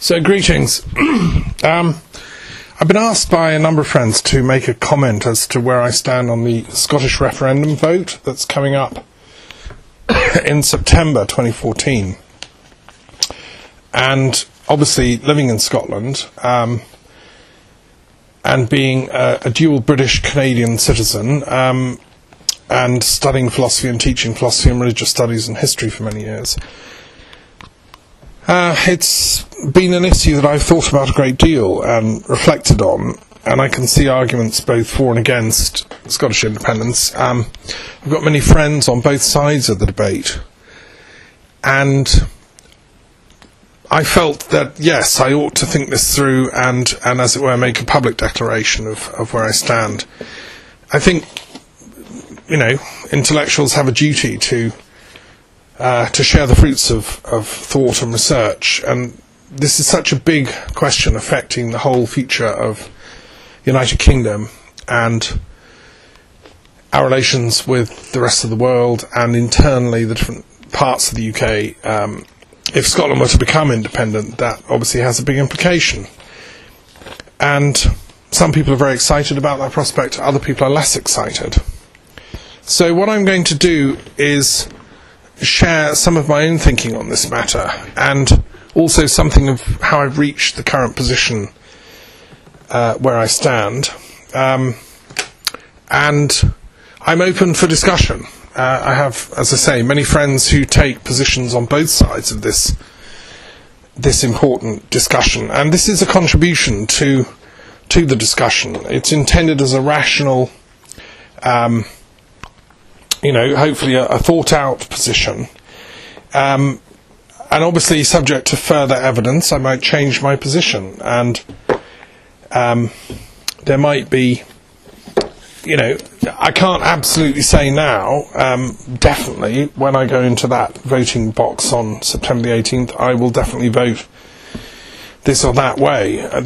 So, greetings. I've been asked by a number of friends to make a comment as to where I stand on the Scottish referendum vote that's coming up in September 2014. And obviously, living in Scotland and being a dual British-Canadian citizen and studying philosophy and teaching philosophy and religious studies and history for many years, it's been an issue that I've thought about a great deal and reflected on, and I can see arguments both for and against Scottish independence. I've got many friends on both sides of the debate, and I felt that, yes, I ought to think this through and as it were, make a public declaration of where I stand. I think, intellectuals have a duty to share the fruits of thought and research, and this is such a big question affecting the whole future of the United Kingdom and our relations with the rest of the world and internally the different parts of the UK. If Scotland were to become independent, that obviously has a big implication. And some people are very excited about that prospect, other people are less excited. So what I'm going to do is share some of my own thinking on this matter, and also something of how I've reached the current position where I stand. And I'm open for discussion. I have, as I say, many friends who take positions on both sides of this important discussion, and this is a contribution to the discussion. It's intended as a rational, hopefully a thought-out position, and obviously subject to further evidence. I might change my position, and there might be, I can't absolutely say now, definitely, when I go into that voting box on September the 18th, I will definitely vote this or that way. I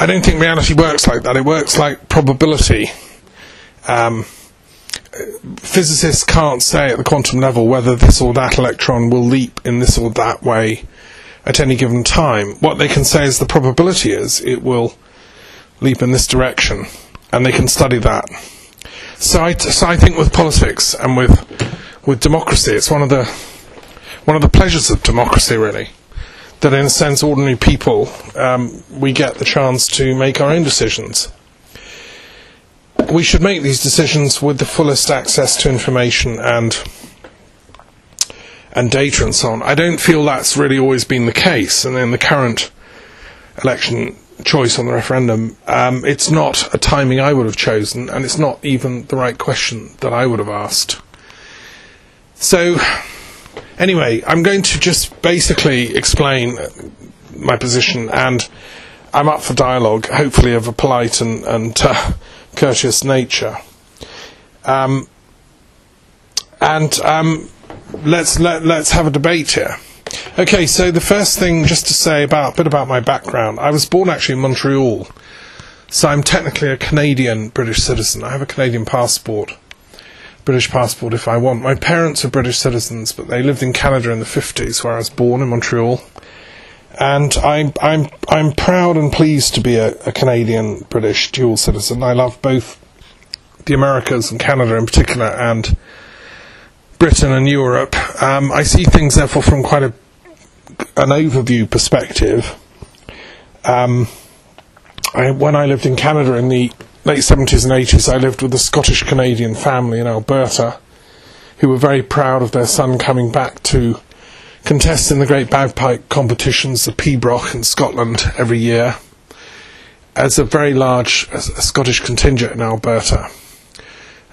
don't think reality works like that. It works like probability. Physicists can't say at the quantum level whether this or that electron will leap in this or that way at any given time. What they can say is the probability is it will leap in this direction, and they can study that. So I think with politics and with democracy, it's one of the pleasures of democracy, really, that in a sense ordinary people, we get the chance to make our own decisions. We should make these decisions with the fullest access to information and data and so on. I don't feel that's really always been the case, and in the current election choice on the referendum, it's not a timing I would have chosen, and it's not even the right question that I would have asked. So, anyway, I'm going to just basically explain my position, and I'm up for dialogue, hopefully of a polite and courteous nature. Let's have a debate here. Okay, so the first thing, just to say a bit about my background. I was born actually in Montreal, so I'm technically a Canadian British citizen. I have a Canadian passport, British passport if I want. My parents are British citizens, but they lived in Canada in the 50s, where I was born in Montreal. And I'm proud and pleased to be a Canadian British dual citizen. I love both the Americas and Canada in particular, and Britain and Europe. I see things therefore from quite an overview perspective. When I lived in Canada in the late 70s and 80s, I lived with a Scottish Canadian family in Alberta who were very proud of their son coming back to contest in the great bagpipe competitions, the Pibroch in Scotland, every year, as a very large Scottish contingent in Alberta.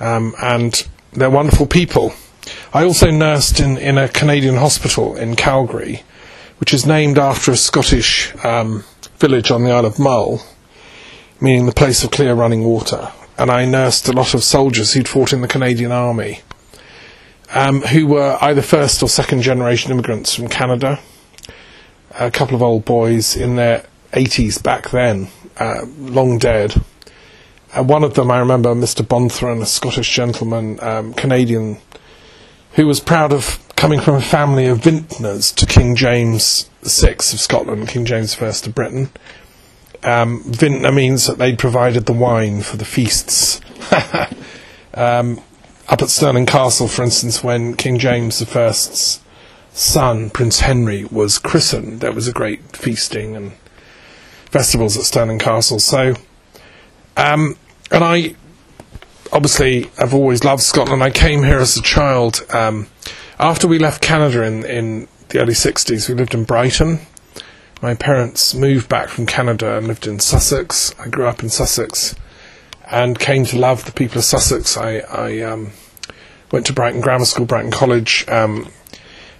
And they're wonderful people. I also nursed in a Canadian hospital in Calgary, which is named after a Scottish village on the Isle of Mull, meaning the place of clear running water. And I nursed a lot of soldiers who'd fought in the Canadian Army, who were either first or second generation immigrants from Canada, a couple of old boys in their 80s back then, long dead. One of them, I remember, Mr. Bonthron, a Scottish gentleman, Canadian, who was proud of coming from a family of vintners to King James VI of Scotland, King James I of Britain. Vintner means that they'd provided the wine for the feasts. Up at Stirling Castle, for instance, when King James I's son, Prince Henry, was christened, there was a great feasting and festivals at Stirling Castle. So, and I obviously have always loved Scotland. I came here as a child. After we left Canada in the early 60s, we lived in Brighton. My parents moved back from Canada and lived in Sussex. I grew up in Sussex and came to love the people of Sussex. I went to Brighton Grammar School, Brighton College,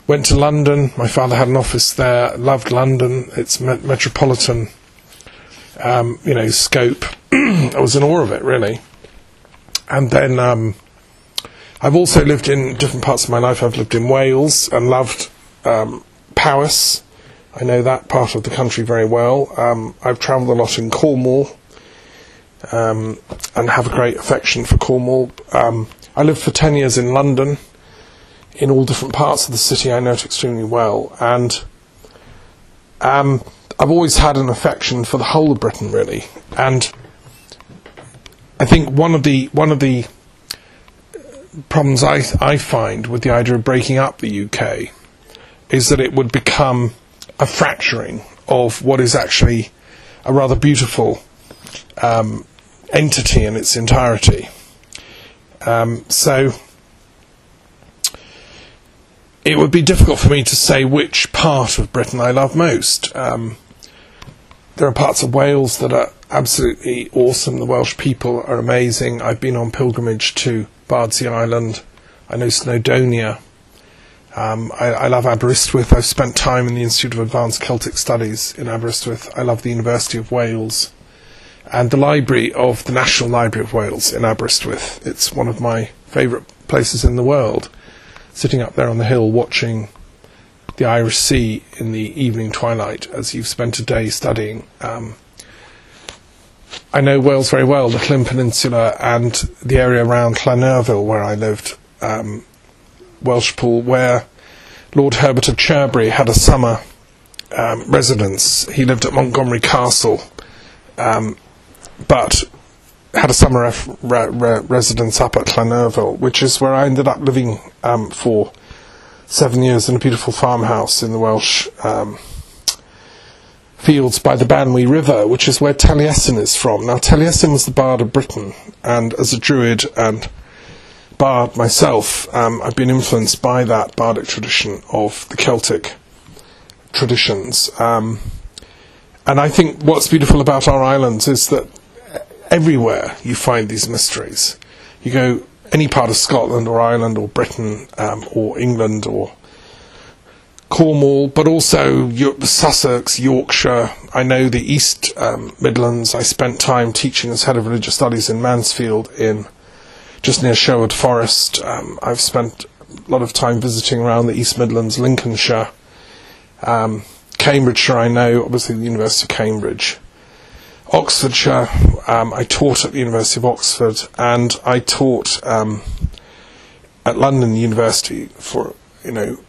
went to London. My father had an office there. Loved London, its metropolitan scope. I was in awe of it, really. And then I've also lived in different parts of my life. I've lived in Wales and loved Powys. I know that part of the country very well. I've travelled a lot in Cornwall and have a great affection for Cornwall. I lived for 10 years in London, in all different parts of the city. I know it extremely well. And I've always had an affection for the whole of Britain, really. And I think one of the problems I find with the idea of breaking up the UK is that it would become a fracturing of what is actually a rather beautiful entity in its entirety. So it would be difficult for me to say which part of Britain I love most. There are parts of Wales that are absolutely awesome. The Welsh people are amazing. I've been on pilgrimage to Bardsey Island. I know Snowdonia. I love Aberystwyth. I've spent time in the Institute of Advanced Celtic Studies in Aberystwyth. I love the University of Wales and the library of the National Library of Wales in Aberystwyth. It's one of my favourite places in the world, sitting up there on the hill watching the Irish Sea in the evening twilight as you've spent a day studying. I know Wales very well, the Llyn Peninsula and the area around Llanyrville where I lived, Welshpool, where Lord Herbert of Cherbury had a summer residence. He lived at Montgomery Castle, but had a summer residence up at Llanyrville, which is where I ended up living for 7 years in a beautiful farmhouse in the Welsh fields by the Banwy River, which is where Taliesin is from. Now, Taliesin was the bard of Britain, and as a druid and bard myself, I've been influenced by that bardic tradition of the Celtic traditions. And I think what's beautiful about our islands is that everywhere you find these mysteries. You go any part of Scotland or Ireland or Britain or England or Cornwall, but also Sussex, Yorkshire. I know the East Midlands. I spent time teaching as head of religious studies in Mansfield, just near Sherwood Forest. I've spent a lot of time visiting around the East Midlands, Lincolnshire, Cambridgeshire. I know, obviously, the University of Cambridge, Oxfordshire. I taught at the University of Oxford, and I taught at London University for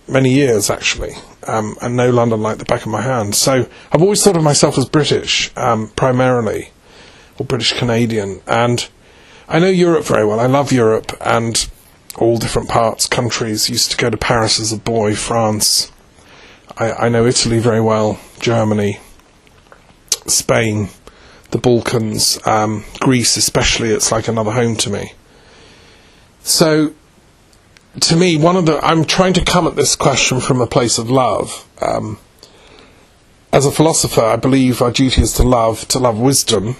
many years, actually, and know London like the back of my hand. So I've always thought of myself as British, primarily, or British Canadian, and I know Europe very well. I love Europe and all different parts, countries. Used to go to Paris as a boy, France. I know Italy very well, Germany, Spain, the Balkans, Greece especially. It's like another home to me. So, to me, I'm trying to come at this question from a place of love. As a philosopher, I believe our duty is to love wisdom,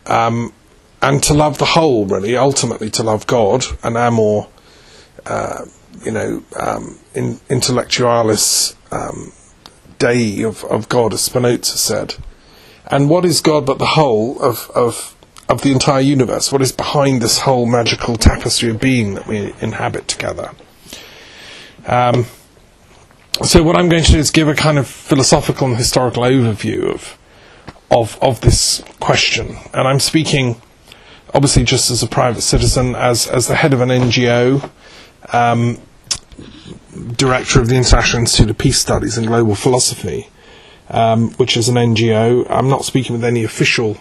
and to love the whole, really, ultimately to love God, an amor, intellectualis Dei of God, as Spinoza said. And what is God but the whole of the entire universe? What is behind this whole magical tapestry of being that we inhabit together? So what I'm going to do is give a kind of philosophical and historical overview of this question. And I'm speaking, obviously, just as a private citizen, as the head of an NGO. director of the International Institute of Peace Studies and Global Philosophy, which is an NGO. I'm not speaking with any official,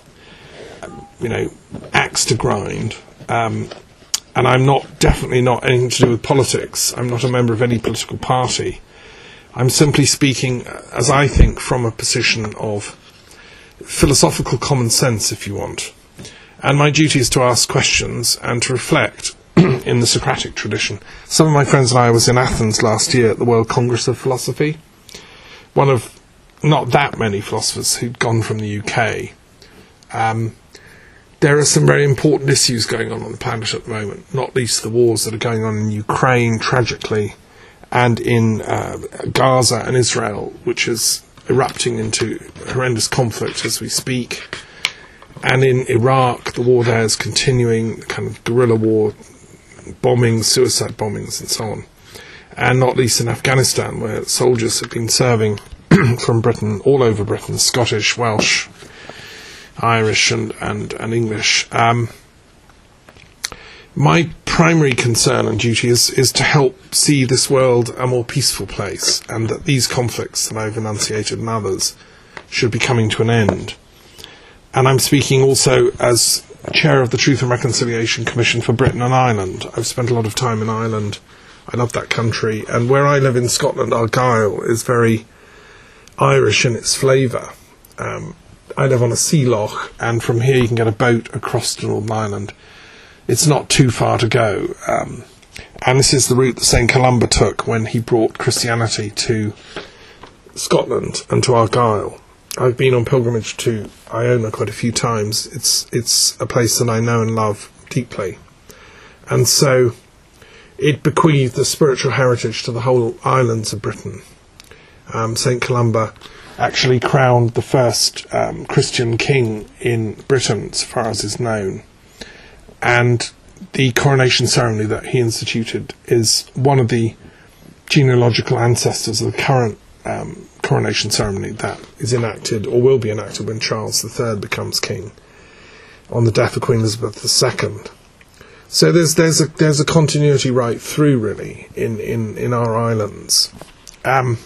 axe to grind. And I'm definitely not anything to do with politics. I'm not a member of any political party. I'm simply speaking, as I think, from a position of philosophical common sense, if you want. And my duty is to ask questions and to reflect in the Socratic tradition. Some of my friends and I was in Athens last year at the World Congress of Philosophy. One of not that many philosophers who'd gone from the UK. There are some very important issues going on the planet at the moment, not least the wars that are going on in Ukraine, tragically, and in Gaza and Israel, which is erupting into horrendous conflict as we speak. And in Iraq, the war there is continuing, the kind of guerrilla war, bombings, suicide bombings, and so on. And not least in Afghanistan, where soldiers have been serving from Britain, all over Britain, Scottish, Welsh, Irish and English. My primary concern and duty is to help see this world a more peaceful place, and that these conflicts that I've enunciated and others should be coming to an end. And I'm speaking also as chair of the Truth and Reconciliation Commission for Britain and Ireland. I've spent a lot of time in Ireland. I love that country. And where I live in Scotland, Argyll is very Irish in its flavour. I live on a sea loch, and from here you can get a boat across to Northern Ireland. It's not too far to go. And this is the route that St. Columba took when he brought Christianity to Scotland and to Argyll. I've been on pilgrimage to Iona quite a few times. It's a place that I know and love deeply. And so it bequeathed the spiritual heritage to the whole islands of Britain. St. Columba actually crowned the first Christian king in Britain, as far as is known. And the coronation ceremony that he instituted is one of the genealogical ancestors of the current coronation ceremony that is enacted, or will be enacted, when Charles III becomes king on the death of Queen Elizabeth II. So there's a continuity right through, really, in our islands. And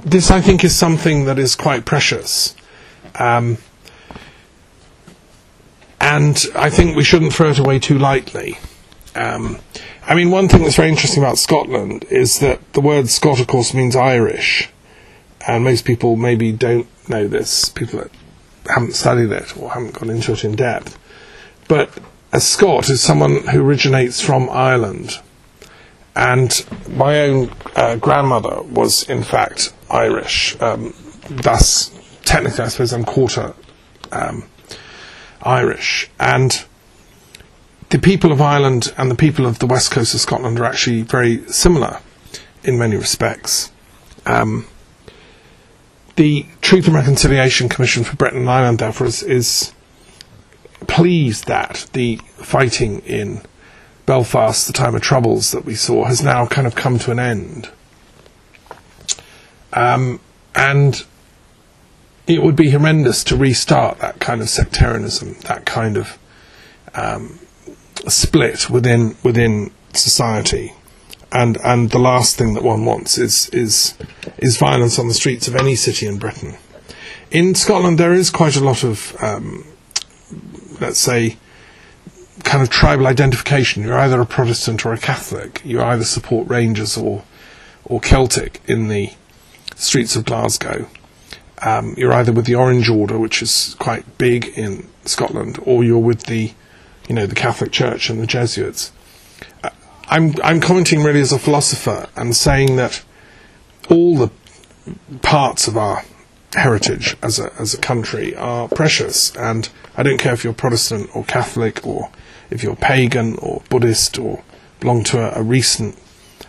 this, I think, is something that is quite precious. And I think we shouldn't throw it away too lightly. I mean, one thing that's very interesting about Scotland is that the word Scot, of course, means Irish. And most people maybe don't know this, people that haven't studied it or haven't gone into it in depth. But a Scot is someone who originates from Ireland. And my own grandmother was, in fact, Irish. Thus, technically, I suppose I'm quarter Irish. And the people of Ireland and the people of the west coast of Scotland are actually very similar in many respects. The Truth and Reconciliation Commission for Britain and Ireland, therefore, is pleased that the fighting in Belfast, the time of troubles that we saw, has now kind of come to an end. And it would be horrendous to restart that kind of sectarianism, that kind of split within society. And the last thing that one wants is violence on the streets of any city in Britain. In Scotland, there is quite a lot of, let's say, kind of tribal identification. You're either a Protestant or a Catholic. You either support Rangers or Celtic in the streets of Glasgow. You're either with the Orange Order, which is quite big in Scotland, or you're with the Catholic Church and the Jesuits. I'm commenting really as a philosopher and saying that all the parts of our heritage as a country are precious, and I don't care if you're Protestant or Catholic, or if you're pagan or Buddhist or belong to a recent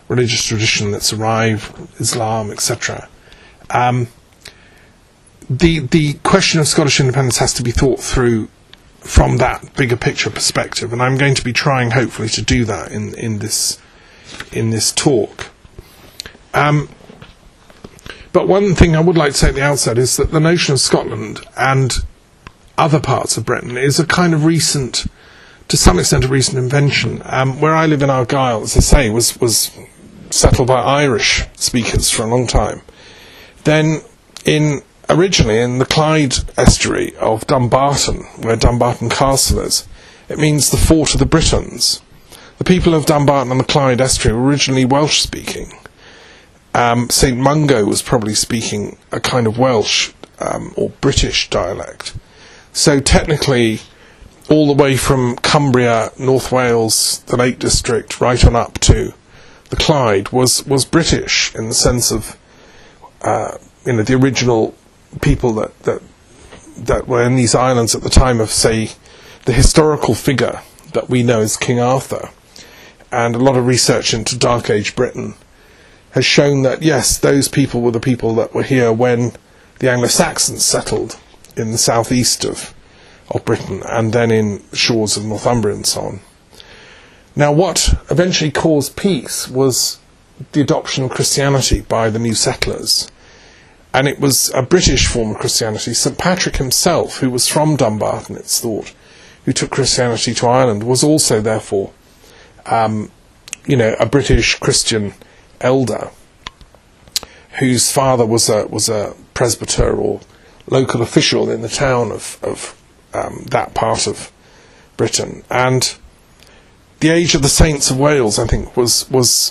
religious tradition that's arrived, Islam, etc. The question of Scottish independence has to be thought through from that bigger picture perspective, and I'm going to be trying, hopefully, to do that in this talk. But one thing I would like to say at the outset is that the notion of Scotland and other parts of Britain is a kind of recent to some extent a recent invention. Where I live in Argyll, as I say, was settled by Irish speakers for a long time. Then originally in the Clyde estuary of Dumbarton, where Dumbarton Castle is, it means the fort of the Britons. The people of Dumbarton and the Clyde estuary were originally Welsh-speaking. St Mungo was probably speaking a kind of Welsh or British dialect. So technically, all the way from Cumbria, North Wales, the Lake District, right on up to the Clyde was British in the sense of the original people that were in these islands at the time of, say, the historical figure that we know as King Arthur. And a lot of research into Dark Age Britain has shown that, yes, those people were the people that were here when the Anglo-Saxons settled in the southeast of Britain, and then in shores of Northumbria and so on. Now, what eventually caused peace was the adoption of Christianity by the new settlers. And it was a British form of Christianity. St Patrick himself, who was from Dumbarton, it's thought, who took Christianity to Ireland, was also, therefore, a British Christian elder whose father was a presbyter or local official in the town of that part of Britain. And the age of the Saints of Wales, I think, was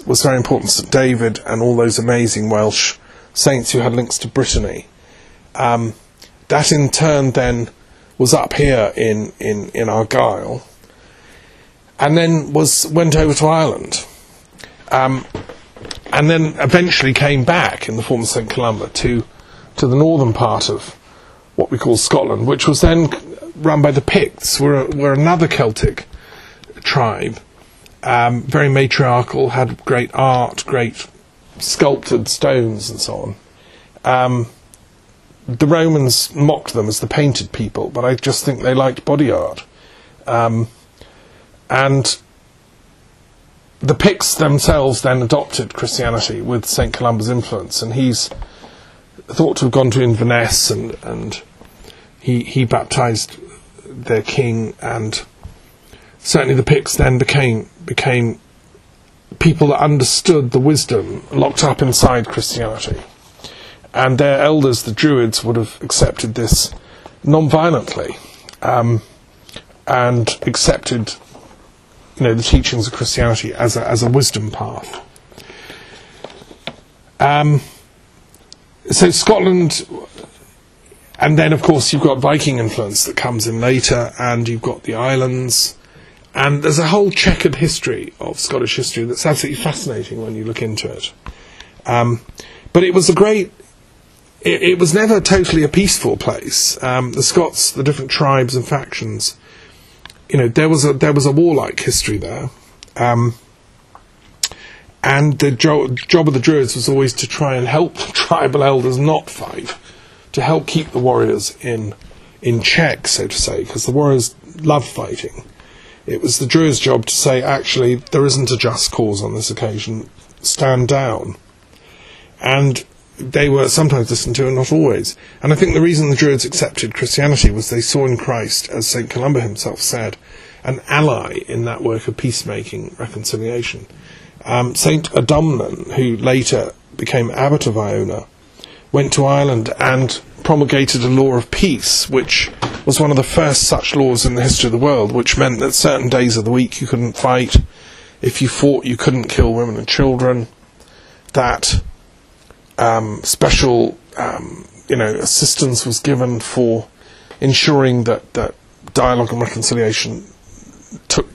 very important. St David and all those amazing Welsh saints who had links to Brittany. That in turn then was up here in Argyll, and then went over to Ireland, and then eventually came back in the form of St Columba to the northern part of what we call Scotland, which was then run by the Picts, were another Celtic tribe, very matriarchal, had great art, great sculpted stones and so on. The Romans mocked them as the painted people, but I just think they liked body art. And the Picts themselves then adopted Christianity with St Columba's influence, and he's thought to have gone to Inverness, and he baptised their king, and certainly the Picts then became people that understood the wisdom locked up inside Christianity. And their elders, the Druids, would have accepted this non-violently, and accepted, the teachings of Christianity as a wisdom path. So Scotland, and then of course you've got Viking influence that comes in later, and you've got the islands, and there's a whole checkered history of Scottish history that's absolutely fascinating when you look into it. But it was it was never totally a peaceful place. The Scots, the different tribes and factions, there was a warlike history there. And the job of the Druids was always to try and help the tribal elders not fight, to help keep the warriors in check, so to say, because the warriors loved fighting. It was the Druids' job to say, actually, there isn't a just cause on this occasion, stand down. And they were sometimes listened to and not always. And I think the reason the Druids accepted Christianity was they saw in Christ, as St Columba himself said, an ally in that work of peacemaking, reconciliation. St Adumnan, who later became abbot of Iona, went to Ireland and promulgated a law of peace, which was one of the first such laws in the history of the world, which meant that certain days of the week you couldn't fight. If you fought, you couldn't kill women and children. That special assistance was given for ensuring that dialogue and reconciliation took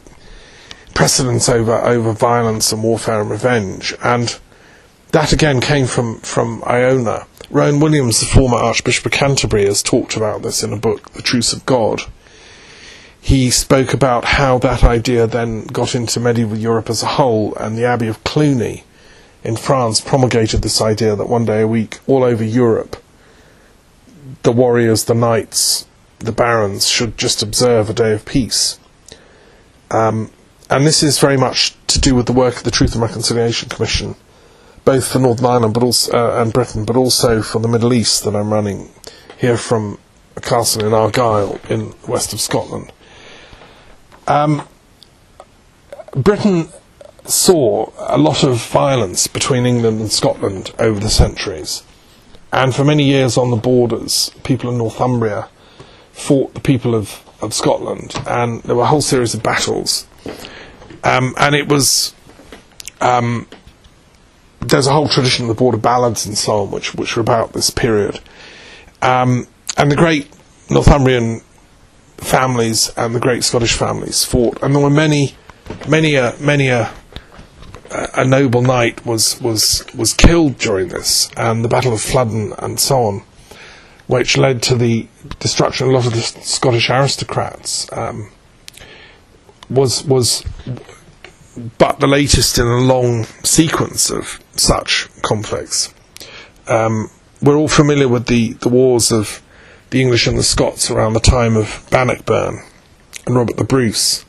precedence over violence and warfare and revenge. And that again came from Iona. Rowan Williams, the former Archbishop of Canterbury, has talked about this in a book, The Truce of God. He spoke about how that idea then got into medieval Europe as a whole, and the Abbey of Cluny in France promulgated this idea that one day a week, all over Europe, the warriors, the knights, the barons should just observe a day of peace. And this is very much to do with the work of the Truth and Reconciliation Commission, both for Northern Ireland but also, and Britain, but also for the Middle East that I'm running here from a castle in Argyll in the west of Scotland. Britain saw a lot of violence between England and Scotland over the centuries, and for many years on the borders, people in Northumbria fought the people of Scotland, and there were a whole series of battles, and it was there's a whole tradition of the border ballads and so on which were about this period, and the great Northumbrian families and the great Scottish families fought, and there were many a noble knight was killed during this, and the Battle of Flodden and so on, which led to the destruction of a lot of the Scottish aristocrats, was but the latest in a long sequence of such conflicts. We're all familiar with the wars of the English and the Scots around the time of Bannockburn and Robert the Bruce.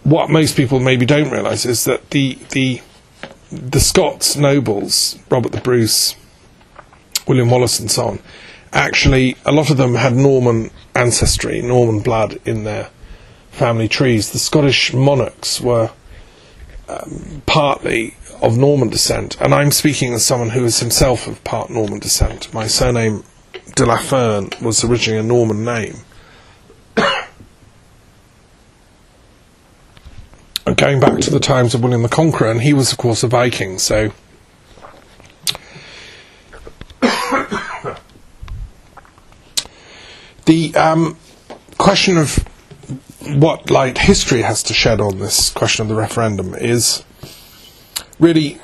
What most people maybe don't realise is that the Scots nobles, Robert the Bruce, William Wallace and so on, actually a lot of them had Norman ancestry, Norman blood in their family trees. The Scottish monarchs were partly of Norman descent, and I'm speaking as someone who is himself of part Norman descent. My surname de la Fern was originally a Norman name. Going back to the times of William the Conqueror, and he was of course a Viking, so the question of what light history has to shed on this question of the referendum is really,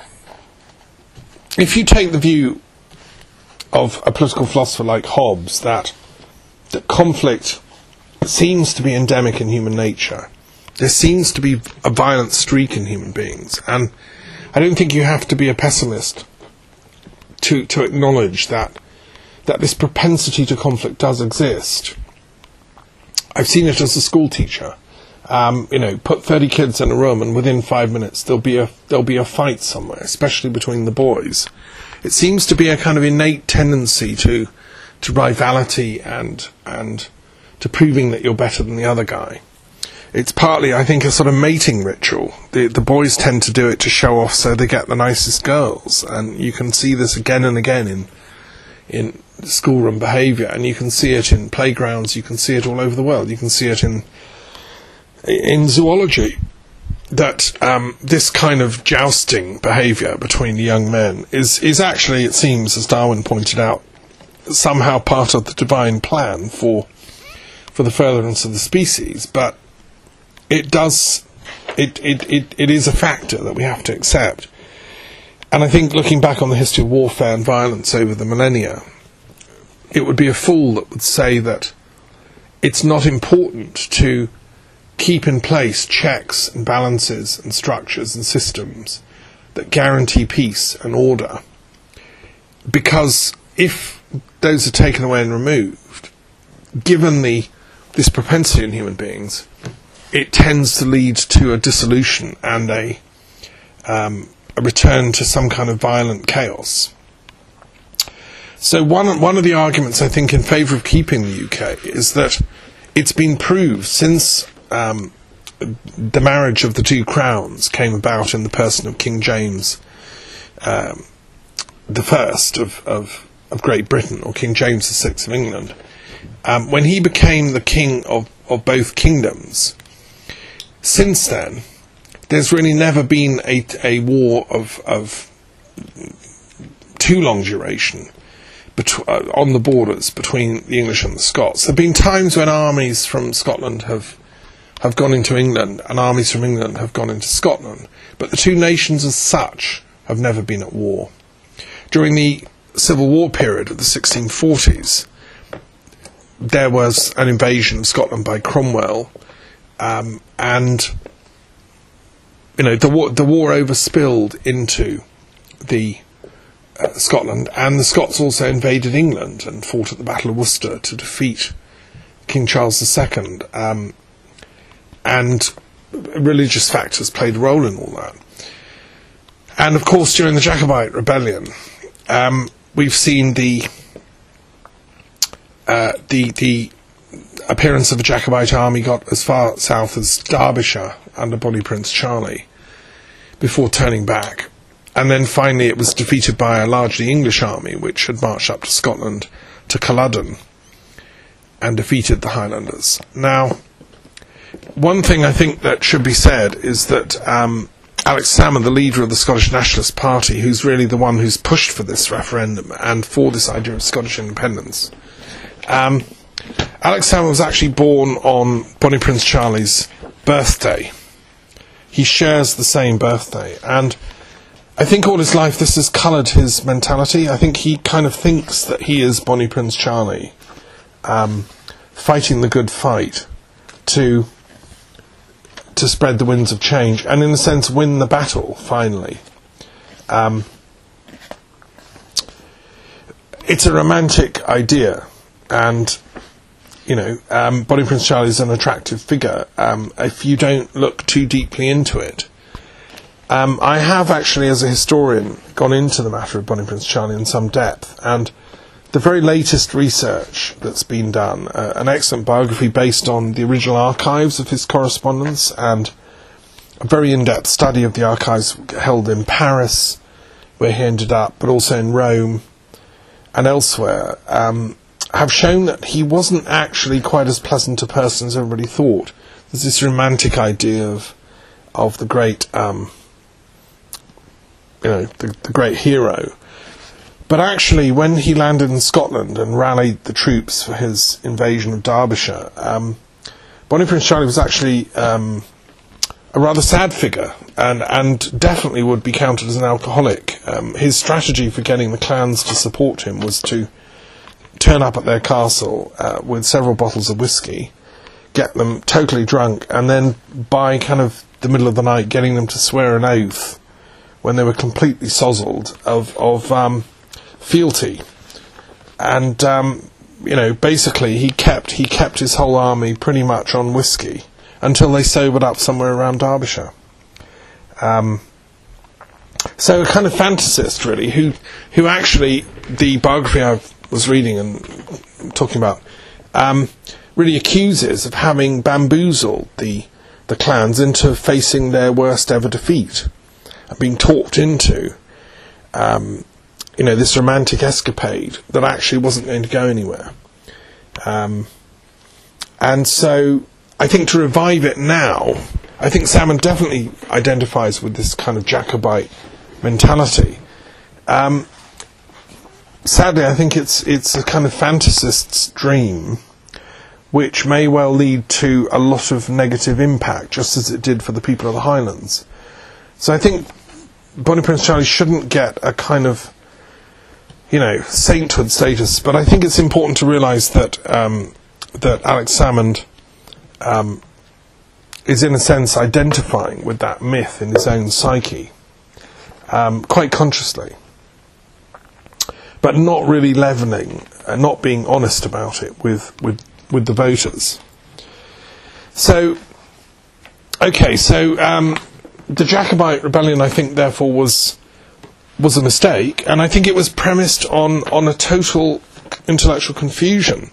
if you take the view of a political philosopher like Hobbes, that conflict seems to be endemic in human nature. There seems to be a violent streak in human beings, and I don't think you have to be a pessimist to acknowledge that this propensity to conflict does exist. I've seen it as a school teacher. Put 30 kids in a room, and within 5 minutes there'll be a fight somewhere, especially between the boys. It seems to be a kind of innate tendency to rivalry and to proving that you're better than the other guy. It's partly, I think, a sort of mating ritual. The boys tend to do it to show off so they get the nicest girls, and you can see this again and again in schoolroom behaviour, and you can see it in playgrounds, you can see it all over the world, you can see it in zoology, that this kind of jousting behaviour between the young men is actually, it seems, as Darwin pointed out, somehow part of the divine plan for the furtherance of the species, but it is a factor that we have to accept. And I think, looking back on the history of warfare and violence over the millennia, it would be a fool that would say that it's not important to keep in place checks and balances and structures and systems that guarantee peace and order, because if those are taken away and removed, given this propensity in human beings, it tends to lead to a dissolution and a return to some kind of violent chaos. So one of the arguments, I think, in favour of keeping the UK is that it's been proved since the marriage of the two crowns came about in the person of King James the First of Great Britain, or King James VI of England, when he became the king of both kingdoms. Since then, there's really never been a war of too long duration on the borders between the English and the Scots. There have been times when armies from Scotland have gone into England, and armies from England have gone into Scotland, but the two nations as such have never been at war. During the Civil War period of the 1640s, there was an invasion of Scotland by Cromwell, and the war overspilled into the Scotland, and the Scots also invaded England and fought at the Battle of Worcester to defeat King Charles II, and religious factors played a role in all that. And of course, during the Jacobite rebellion, we've seen the appearance of a Jacobite army got as far south as Derbyshire under Bonnie Prince Charlie before turning back. And then finally it was defeated by a largely English army which had marched up to Scotland to Culloden and defeated the Highlanders. Now, one thing I think that should be said is that Alex Salmond, the leader of the Scottish Nationalist Party, who's really the one who's pushed for this referendum and for this idea of Scottish independence, Alex Salmond was actually born on Bonnie Prince Charlie's birthday. He shares the same birthday, and I think all his life this has coloured his mentality. I think he kind of thinks that he is Bonnie Prince Charlie, fighting the good fight to spread the winds of change and, in a sense, win the battle, finally. It's a romantic idea, and, Bonnie Prince Charlie is an attractive figure if you don't look too deeply into it. I have actually, as a historian, gone into the matter of Bonnie Prince Charlie in some depth, and the very latest research that's been done, an excellent biography based on the original archives of his correspondence, and a very in-depth study of the archives held in Paris, where he ended up, but also in Rome and elsewhere, have shown that he wasn't actually quite as pleasant a person as everybody thought. There's this romantic idea of the great, the great hero. But actually, when he landed in Scotland and rallied the troops for his invasion of Derbyshire, Bonnie Prince Charlie was actually a rather sad figure, and definitely would be counted as an alcoholic. His strategy for getting the clans to support him was to turn up at their castle with several bottles of whiskey, get them totally drunk, and then by kind of the middle of the night getting them to swear an oath when they were completely sozzled of fealty. And basically he kept his whole army pretty much on whiskey until they sobered up somewhere around Derbyshire. So a kind of fantasist, really, who actually, the biography I was reading and talking about, really accuses of having bamboozled the clans into facing their worst ever defeat and being talked into this romantic escapade that actually wasn't going to go anywhere. And so I think to revive it now, I think Salmond definitely identifies with this kind of Jacobite mentality. Sadly, I think it's a kind of fantasist's dream, which may well lead to a lot of negative impact, just as it did for the people of the Highlands. So I think Bonnie Prince Charlie shouldn't get a kind of sainthood status, but I think it's important to realise that that Alex Salmond is in a sense identifying with that myth in his own psyche, quite consciously, but not really leavening and not being honest about it with the voters. So, the Jacobite rebellion, I think, therefore was a mistake, and I think it was premised on a total intellectual confusion.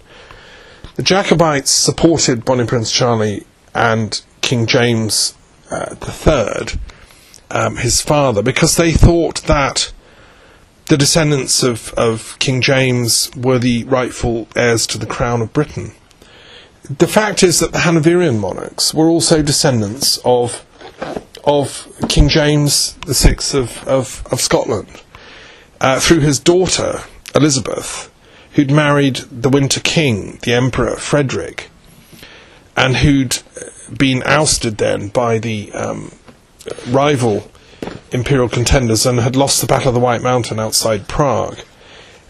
The Jacobites supported Bonnie Prince Charlie and King James III, his father, because they thought that the descendants of King James were the rightful heirs to the crown of Britain. The fact is that the Hanoverian monarchs were also descendants of King James VI of Scotland, through his daughter Elizabeth, who'd married the Winter King, the Emperor Frederick, and who'd been ousted then by the rival imperial contenders and had lost the Battle of the White Mountain outside Prague.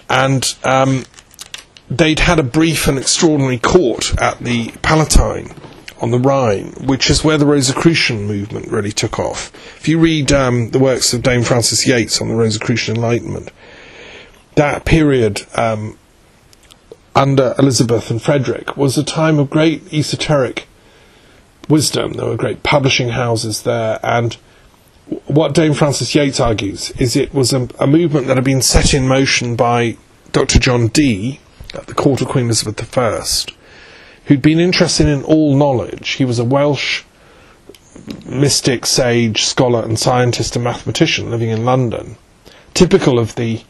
And they'd had a brief and extraordinary court at the Palatine on the Rhine, which is where the Rosicrucian movement really took off. If you read the works of Dame Frances Yates on the Rosicrucian Enlightenment, that period under Elizabeth and Frederick was a time of great esoteric wisdom. There were great publishing houses there, and what Dame Frances Yates argues is it was a movement that had been set in motion by Dr. John Dee at the court of Queen Elizabeth I, who'd been interested in all knowledge. He was a Welsh mystic, sage, scholar and scientist and mathematician living in London, typical of the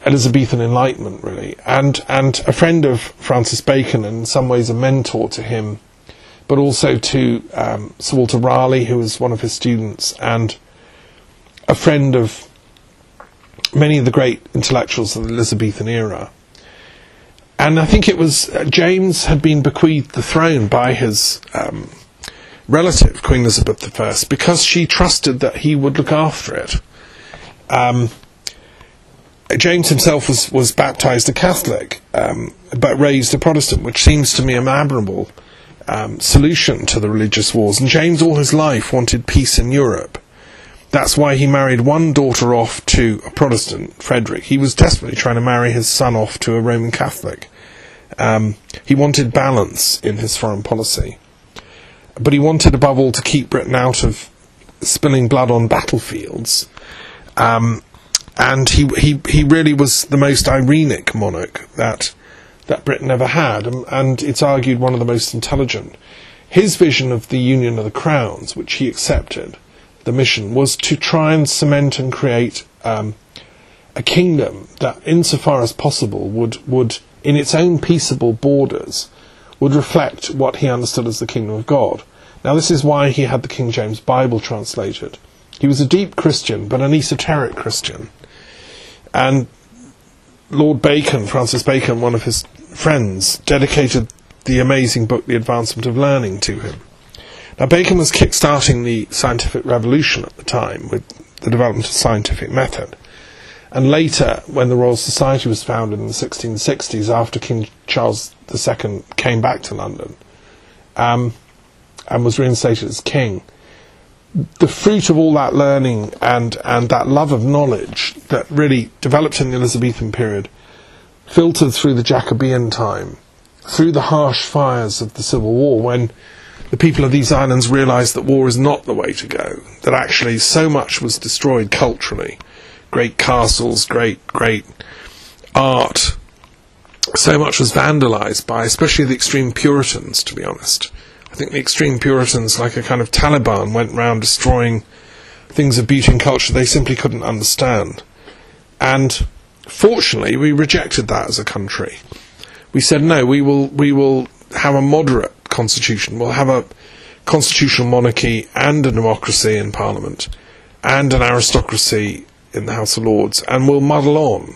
Elizabethan Enlightenment, really, and a friend of Francis Bacon, and in some ways a mentor to him, but also to Sir Walter Raleigh, who was one of his students, and a friend of many of the great intellectuals of the Elizabethan era. And I think it was James had been bequeathed the throne by his relative, Queen Elizabeth I, because she trusted that he would look after it. James himself was baptised a Catholic, but raised a Protestant, which seems to me an admirable solution to the religious wars. And James all his life wanted peace in Europe. That's why he married one daughter off to a Protestant, Frederick. He was desperately trying to marry his son off to a Roman Catholic. He wanted balance in his foreign policy. But he wanted, above all, to keep Britain out of spilling blood on battlefields. And he really was the most Irenic monarch that Britain ever had, and it's argued one of the most intelligent. His vision of the union of the crowns, which he accepted, the mission, was to try and cement and create a kingdom that, insofar as possible, would in its own peaceable borders, would reflect what he understood as the kingdom of God. Now, this is why he had the King James Bible translated. He was a deep Christian, but an esoteric Christian. And Lord Bacon, Francis Bacon, one of his friends, dedicated the amazing book, The Advancement of Learning, to him. Now, Bacon was kick-starting the scientific revolution at the time with the development of scientific method. And later, when the Royal Society was founded in the 1660s, after King Charles II came back to London and was reinstated as king, the fruit of all that learning and that love of knowledge that really developed in the Elizabethan period filtered through the Jacobean time, through the harsh fires of the Civil War, when the people of these islands realised that war is not the way to go, that actually so much was destroyed culturally. Great castles, great art. So much was vandalised by especially the extreme Puritans, to be honest. I think the extreme Puritans, like a kind of Taliban, went round destroying things of beauty and culture they simply couldn't understand. And fortunately, we rejected that as a country. We said, no, we will have a moderate constitution. We'll have a constitutional monarchy and a democracy in Parliament and an aristocracy in the House of Lords, and we'll muddle on.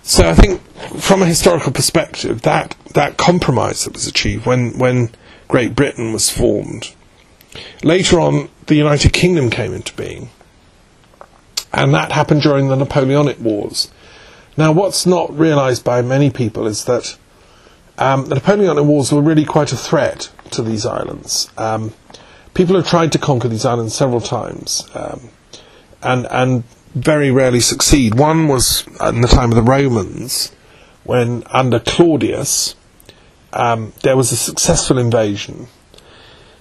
So I think, from a historical perspective, that compromise that was achieved when Great Britain was formed. Later on, the United Kingdom came into being, and that happened during the Napoleonic Wars. Now, what's not realised by many people is that the Napoleonic Wars were really quite a threat to these islands. People have tried to conquer these islands several times, and very rarely succeed. One was in the time of the Romans, when under Claudius there was a successful invasion.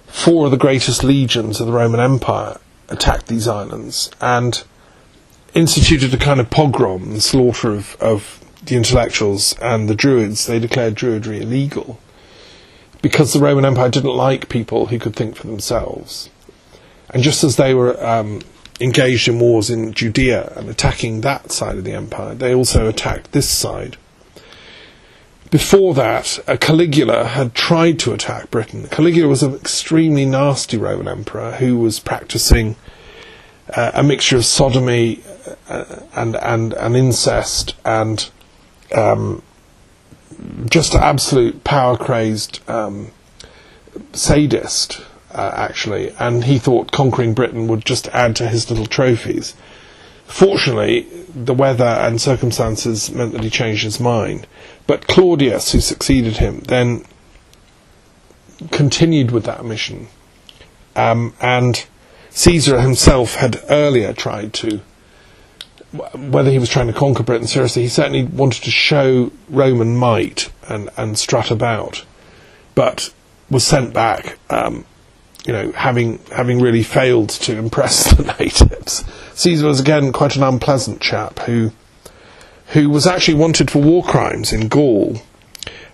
4 of the greatest legions of the Roman Empire attacked these islands and instituted a kind of pogrom, the slaughter of the intellectuals and the Druids. They declared Druidry illegal because the Roman Empire didn't like people who could think for themselves. And just as they were engaged in wars in Judea and attacking that side of the empire, they also attacked this side. Before that, Caligula had tried to attack Britain. Caligula was an extremely nasty Roman emperor who was practicing a mixture of sodomy and incest and just an absolute power-crazed sadist, actually, and he thought conquering Britain would just add to his little trophies. Fortunately, the weather and circumstances meant that he changed his mind. But Claudius, who succeeded him, then continued with that mission. And Caesar himself had earlier tried to, whether he was trying to conquer Britain seriously, he certainly wanted to show Roman might and strut about, but was sent back, having really failed to impress the natives. Caesar was again quite an unpleasant chap who was actually wanted for war crimes in Gaul,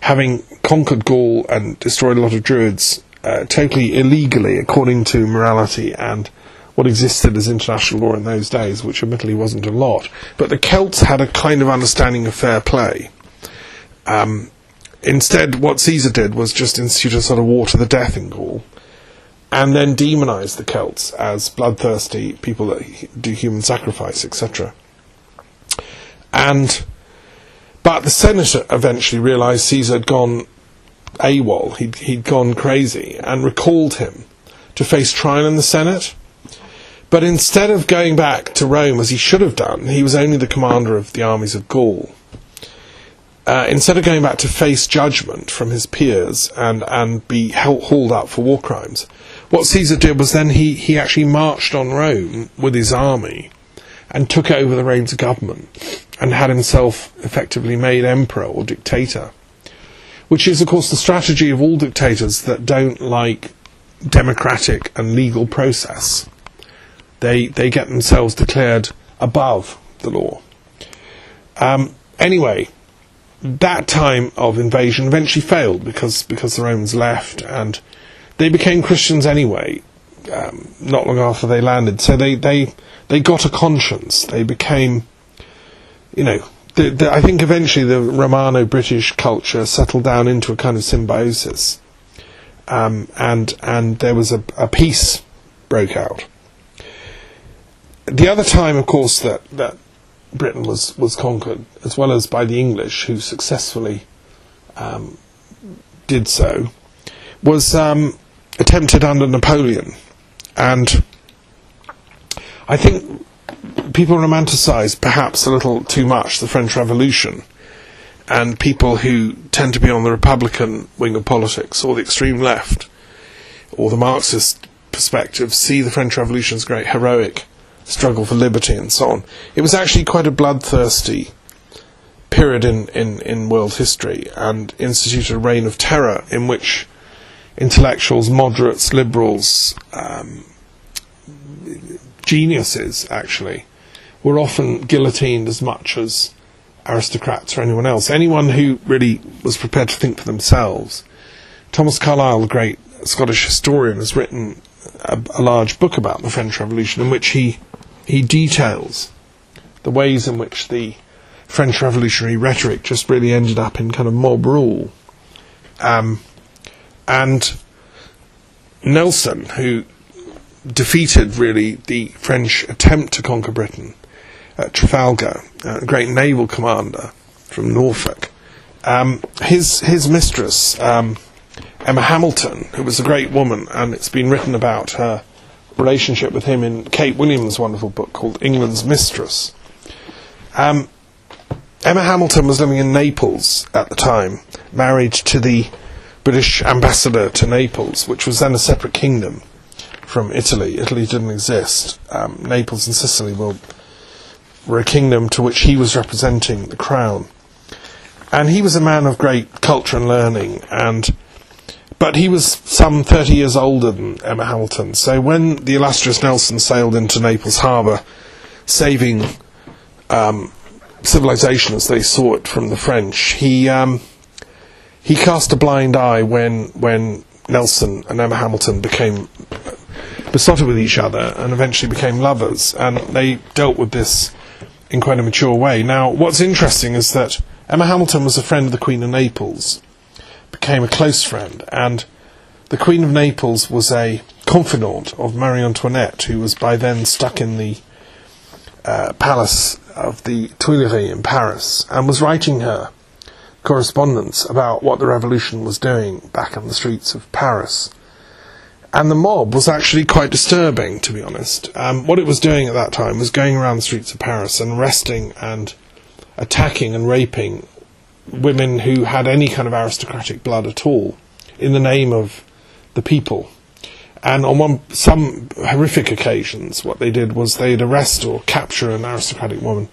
having conquered Gaul and destroyed a lot of Druids totally illegally, according to morality and what existed as international law in those days, which admittedly wasn't a lot. But the Celts had a kind of understanding of fair play. Instead, what Caesar did was just institute a sort of war to the death in Gaul, and then demonise the Celts as bloodthirsty people that do human sacrifice, etc. But the Senate eventually realised Caesar had gone AWOL, he'd gone crazy, and recalled him to face trial in the Senate. But instead of going back to Rome, as he should have done, he was only the commander of the armies of Gaul. Instead of going back to face judgment from his peers and be hauled up for war crimes, what Caesar did was then he actually marched on Rome with his army and took over the reins of government and had himself effectively made emperor or dictator, which is, of course, the strategy of all dictators that don't like democratic and legal process. They get themselves declared above the law. Anyway, that time of invasion eventually failed because the Romans left, and they became Christians anyway, not long after they landed. So they got a conscience. They became, I think eventually the Romano-British culture settled down into a kind of symbiosis, and there was a peace broke out. The other time, of course, that Britain was conquered, as well as by the English, who successfully did so, was attempted under Napoleon. And I think people romanticise perhaps a little too much the French Revolution, and people who tend to be on the Republican wing of politics, or the extreme left, or the Marxist perspective, see the French Revolution as a great heroic struggle for liberty and so on. It was actually quite a bloodthirsty period in world history, and instituted a reign of terror in which intellectuals, moderates, liberals, geniuses actually, were often guillotined as much as aristocrats or anyone else. Anyone who really was prepared to think for themselves. Thomas Carlyle, the great Scottish historian, has written a large book about the French Revolution, in which he details the ways in which the French revolutionary rhetoric just really ended up in kind of mob rule. And Nelson, who defeated really the French attempt to conquer Britain at Trafalgar, a great naval commander from Norfolk, his mistress, Emma Hamilton, who was a great woman, and it's been written about her relationship with him in Kate Williams' wonderful book called England's Mistress. Emma Hamilton was living in Naples at the time, married to the British ambassador to Naples, which was then a separate kingdom from Italy. Italy didn't exist. Naples and Sicily were a kingdom to which he was representing the crown. And he was a man of great culture and learning, but he was some 30 years older than Emma Hamilton. So when the illustrious Nelson sailed into Naples harbour, saving civilization as they saw it from the French, he cast a blind eye when Nelson and Emma Hamilton became besotted with each other and eventually became lovers, and they dealt with this in quite a mature way. Now, what's interesting is that Emma Hamilton was a friend of the Queen of Naples, became a close friend, and the Queen of Naples was a confidant of Marie Antoinette, who was by then stuck in the palace of the Tuileries in Paris, and was writing her correspondence about what the revolution was doing back in the streets of Paris. And the mob was actually quite disturbing, to be honest. What it was doing at that time was going around the streets of Paris and arresting and attacking and raping women who had any kind of aristocratic blood at all, in the name of the people. And on some horrific occasions, what they did was they'd arrest or capture an aristocratic woman,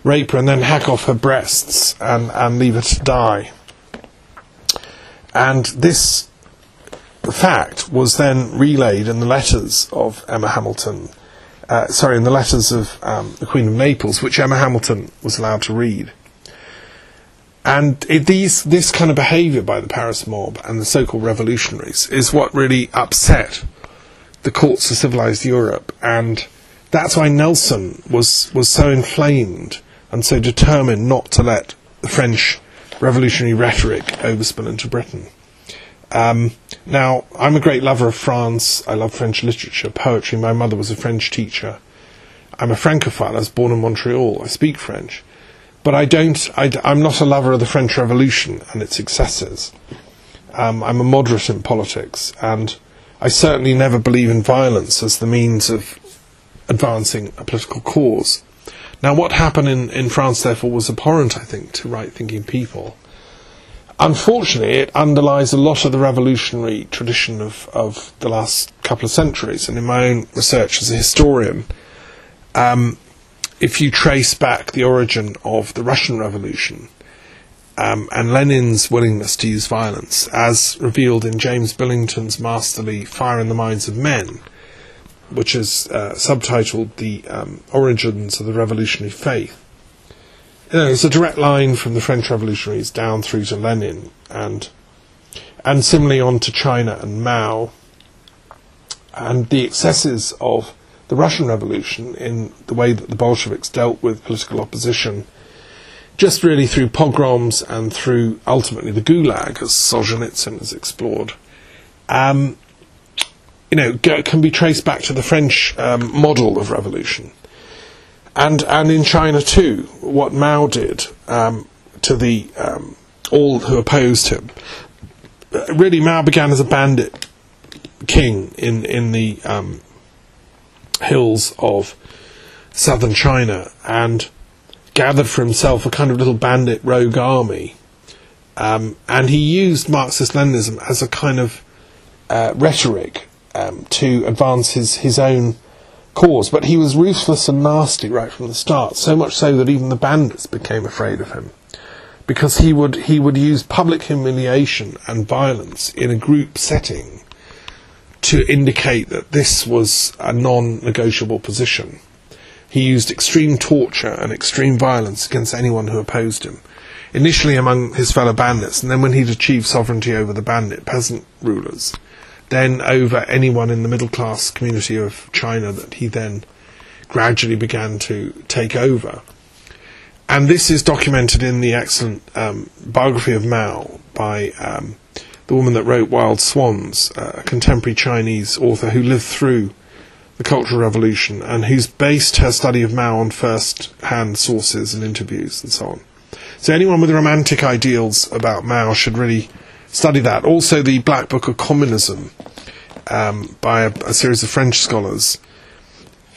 rape her, and then hack off her breasts and leave her to die. And this fact was then relayed in the letters of Emma Hamilton, in the letters of the Queen of Naples, which Emma Hamilton was allowed to read. This kind of behaviour by the Paris mob and the so-called revolutionaries is what really upset the courts of civilised Europe, and that's why Nelson was so inflamed and so determined not to let the French revolutionary rhetoric overspill into Britain. Now, I'm a great lover of France. I love French literature, poetry. My mother was a French teacher. I'm a Francophile. I was born in Montreal. I speak French. But I'm not a lover of the French Revolution and its successors. I'm a moderate in politics, and I certainly never believe in violence as the means of advancing a political cause. Now, what happened in France, therefore, was abhorrent, I think, to right-thinking people. Unfortunately, it underlies a lot of the revolutionary tradition of the last couple of centuries, and in my own research as a historian, if you trace back the origin of the Russian Revolution and Lenin's willingness to use violence, as revealed in James Billington's masterly Fire in the Minds of Men, which is subtitled The Origins of the Revolutionary Faith, it's a direct line from the French revolutionaries down through to Lenin, and similarly on to China and Mao, and the excesses of the Russian Revolution in the way that the Bolsheviks dealt with political opposition, just really through pogroms and through ultimately the Gulag, as Solzhenitsyn has explored, can be traced back to the French model of revolution. And in China too, what Mao did to the all who opposed him. Really, Mao began as a bandit king in the hills of southern China, and gathered for himself a kind of little bandit rogue army. And he used Marxist-Leninism as a kind of rhetoric to advance his own cause, but he was ruthless and nasty right from the start, so much so that even the bandits became afraid of him, because he would use public humiliation and violence in a group setting to indicate that this was a non-negotiable position. He used extreme torture and extreme violence against anyone who opposed him, initially among his fellow bandits, and then when he'd achieved sovereignty over the bandit peasant rulers, then over anyone in the middle-class community of China that he then gradually began to take over. And this is documented in the excellent biography of Mao by the woman that wrote Wild Swans, a contemporary Chinese author who lived through the Cultural Revolution and who's based her study of Mao on first-hand sources and interviews and so on. So anyone with romantic ideals about Mao should really study that. Also, the Black Book of Communism by a series of French scholars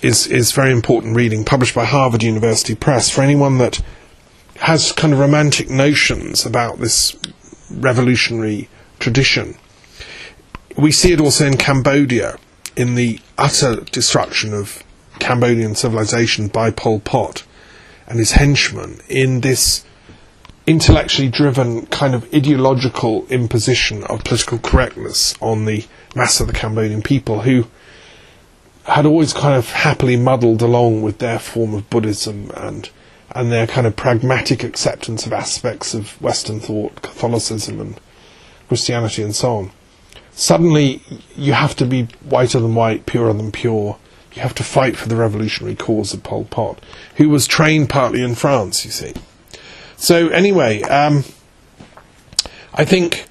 is very important reading, published by Harvard University Press, for anyone that has kind of romantic notions about this revolutionary tradition. We see it also in Cambodia, in the utter destruction of Cambodian civilization by Pol Pot and his henchmen, in this intellectually driven kind of ideological imposition of political correctness on the mass of the Cambodian people, who had always kind of happily muddled along with their form of Buddhism and their kind of pragmatic acceptance of aspects of Western thought, Catholicism and Christianity and so on. Suddenly you have to be whiter than white, purer than pure. You have to fight for the revolutionary cause of Pol Pot, who was trained partly in France, you see. So anyway, I think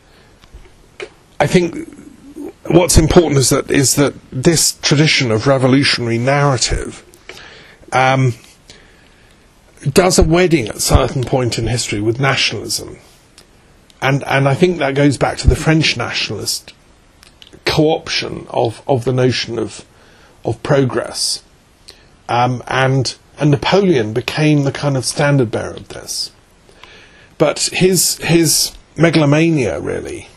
what's important is that this tradition of revolutionary narrative does a wedding at a certain point in history with nationalism, and I think that goes back to the French nationalist co-option of the notion of progress, and Napoleon became the kind of standard bearer of this. But his megalomania really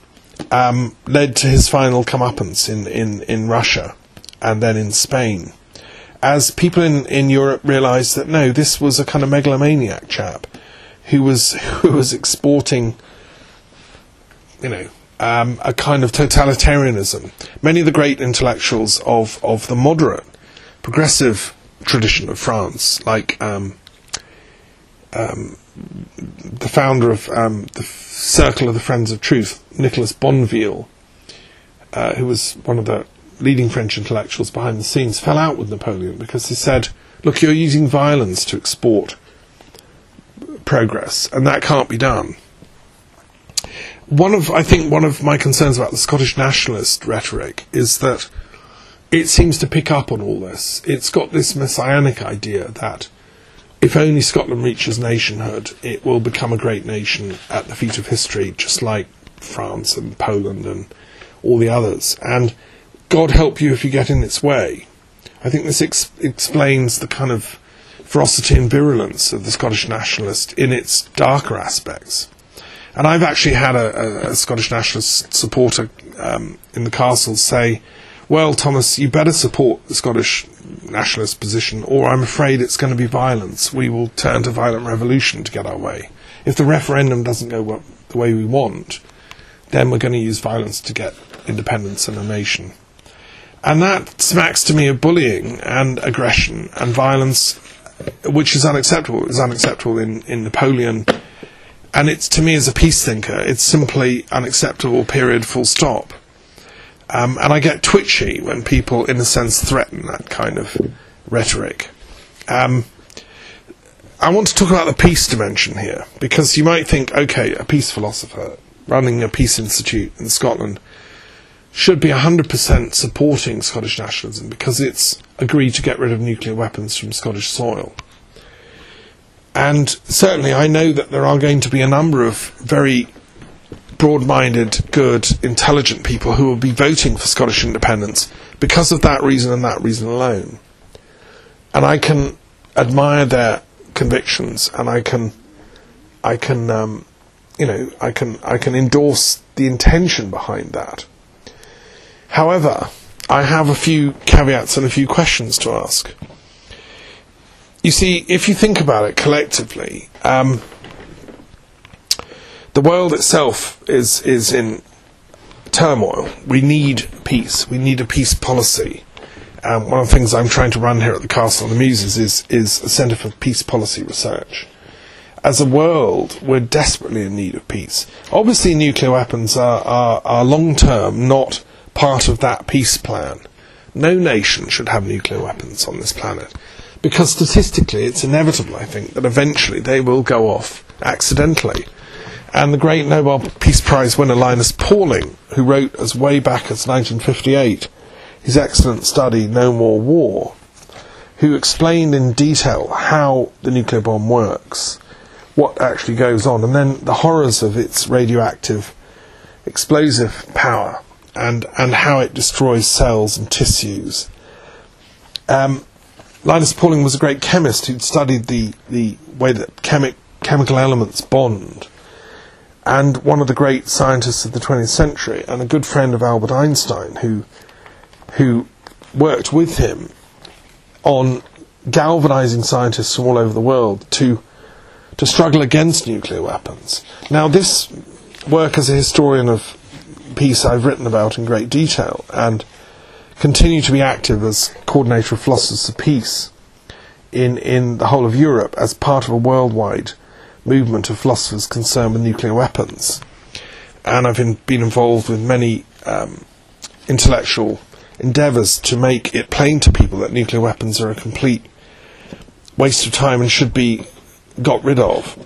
led to his final comeuppance in Russia and then in Spain, as people in Europe realised that no, this was a kind of megalomaniac chap who was exporting, a kind of totalitarianism. Many of the great intellectuals of the moderate, progressive tradition of France, like the founder of the Circle of the Friends of Truth, Nicolas Bonneville, who was one of the leading French intellectuals behind the scenes, fell out with Napoleon because he said, look, you're using violence to export progress, and that can't be done. I think one of my concerns about the Scottish nationalist rhetoric is that it seems to pick up on all this. It's got this messianic idea that if only Scotland reaches nationhood, it will become a great nation at the feet of history, just like France and Poland and all the others. And God help you if you get in its way. I think this explains the kind of ferocity and virulence of the Scottish nationalist in its darker aspects. And I've actually had a Scottish nationalist supporter in the castle say, well, Thomas, you better support the Scottish nationalist position, or I'm afraid it's going to be violence. We will turn to violent revolution to get our way. If the referendum doesn't go the way we want, then we're going to use violence to get independence and a nation. And that smacks to me of bullying and aggression and violence, which is unacceptable. It was unacceptable in Napoleon. And it's, to me, as a peace thinker, it's simply unacceptable, period, full stop. And I get twitchy when people, in a sense, threaten that kind of rhetoric. I want to talk about the peace dimension here, because you might think, okay, a peace philosopher running a peace institute in Scotland should be 100% supporting Scottish nationalism because it's agreed to get rid of nuclear weapons from Scottish soil. And certainly I know that there are going to be a number of very broad-minded, good, intelligent people who will be voting for Scottish independence because of that reason and that reason alone. And I can admire their convictions, and I can endorse the intention behind that. However, I have a few caveats and a few questions to ask. You see, if you think about it collectively, the world itself is in turmoil. We need peace. We need a peace policy. One of the things I'm trying to run here at the Castle of the Muses is a Centre for Peace Policy Research. As a world, we're desperately in need of peace. Obviously, nuclear weapons are long-term, not part of that peace plan. No nation should have nuclear weapons on this planet, because statistically it's inevitable, I think, that eventually they will go off accidentally. And the great Nobel Peace Prize winner Linus Pauling, who wrote as way back as 1958 his excellent study No More War, who explained in detail how the nuclear bomb works, what actually goes on, and then the horrors of its radioactive explosive power and how it destroys cells and tissues. Linus Pauling was a great chemist who'd studied the way that chemical elements bond, and one of the great scientists of the 20th century, and a good friend of Albert Einstein, who worked with him on galvanizing scientists from all over the world to struggle against nuclear weapons. Now, this work as a historian of peace I've written about in great detail, and continue to be active as coordinator of philosophers of peace in the whole of Europe as part of a worldwide movement of philosophers concerned with nuclear weapons. And I've been involved with many intellectual endeavours to make it plain to people that nuclear weapons are a complete waste of time and should be got rid of.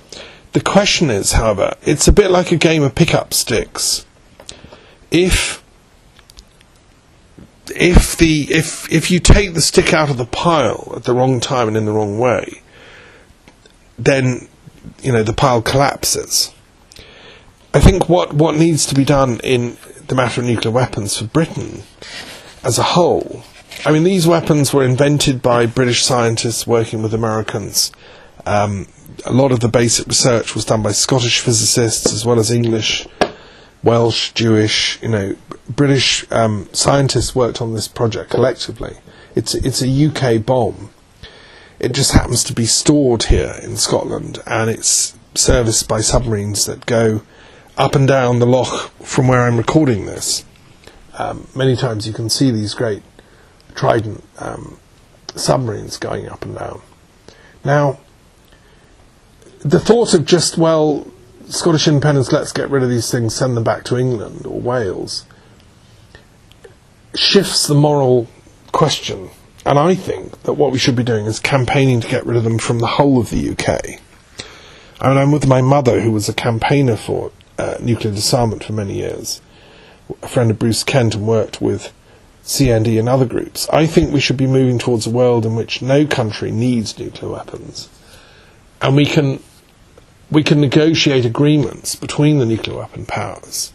The question is, however, it's a bit like a game of pick-up sticks. If you take the stick out of the pile at the wrong time and in the wrong way, then the pile collapses. I think what needs to be done in the matter of nuclear weapons for Britain as a whole, I mean, these weapons were invented by British scientists working with Americans. A lot of the basic research was done by Scottish physicists as well as English, Welsh, Jewish, British scientists worked on this project collectively. It's a UK bomb. It just happens to be stored here in Scotland, and it's serviced by submarines that go up and down the loch from where I'm recording this. Many times you can see these great Trident submarines going up and down. Now, the thought of just, well, Scottish independence, let's get rid of these things, send them back to England or Wales, shifts the moral question. And I think that what we should be doing is campaigning to get rid of them from the whole of the UK. I mean, I'm with my mother, who was a campaigner for nuclear disarmament for many years, a friend of Bruce Kent, and worked with CND and other groups. I think we should be moving towards a world in which no country needs nuclear weapons, and we can negotiate agreements between the nuclear weapon powers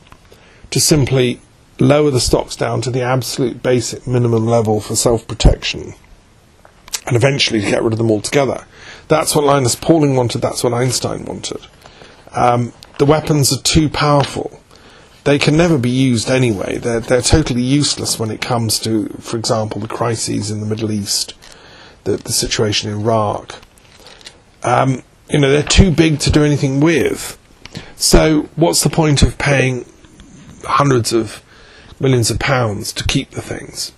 to simply lower the stocks down to the absolute basic minimum level for self-protection, and eventually to get rid of them altogether. That's what Linus Pauling wanted, that's what Einstein wanted. The weapons are too powerful. They can never be used anyway. They're totally useless when it comes to, for example, the crises in the Middle East, the situation in Iraq. They're too big to do anything with. So what's the point of paying hundreds of millions of pounds to keep the things?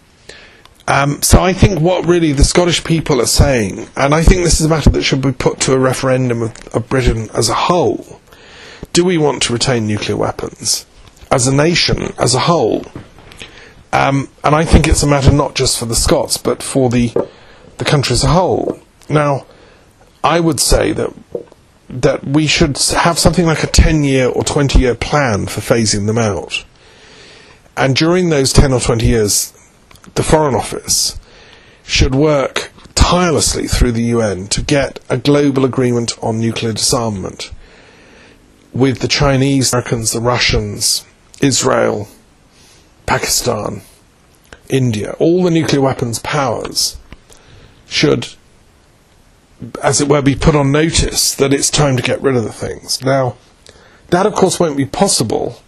So I think what really the Scottish people are saying, and I think this is a matter that should be put to a referendum of Britain as a whole, do we want to retain nuclear weapons as a nation, as a whole? And I think it's a matter not just for the Scots, but for the country as a whole. Now, I would say that we should have something like a 10-year or 20-year plan for phasing them out. And during those 10 or 20 years, the Foreign Office should work tirelessly through the UN to get a global agreement on nuclear disarmament with the Chinese, Americans, the Russians, Israel, Pakistan, India. All the nuclear weapons powers should, as it were, be put on notice that it's time to get rid of the things. Now, that of course won't be possible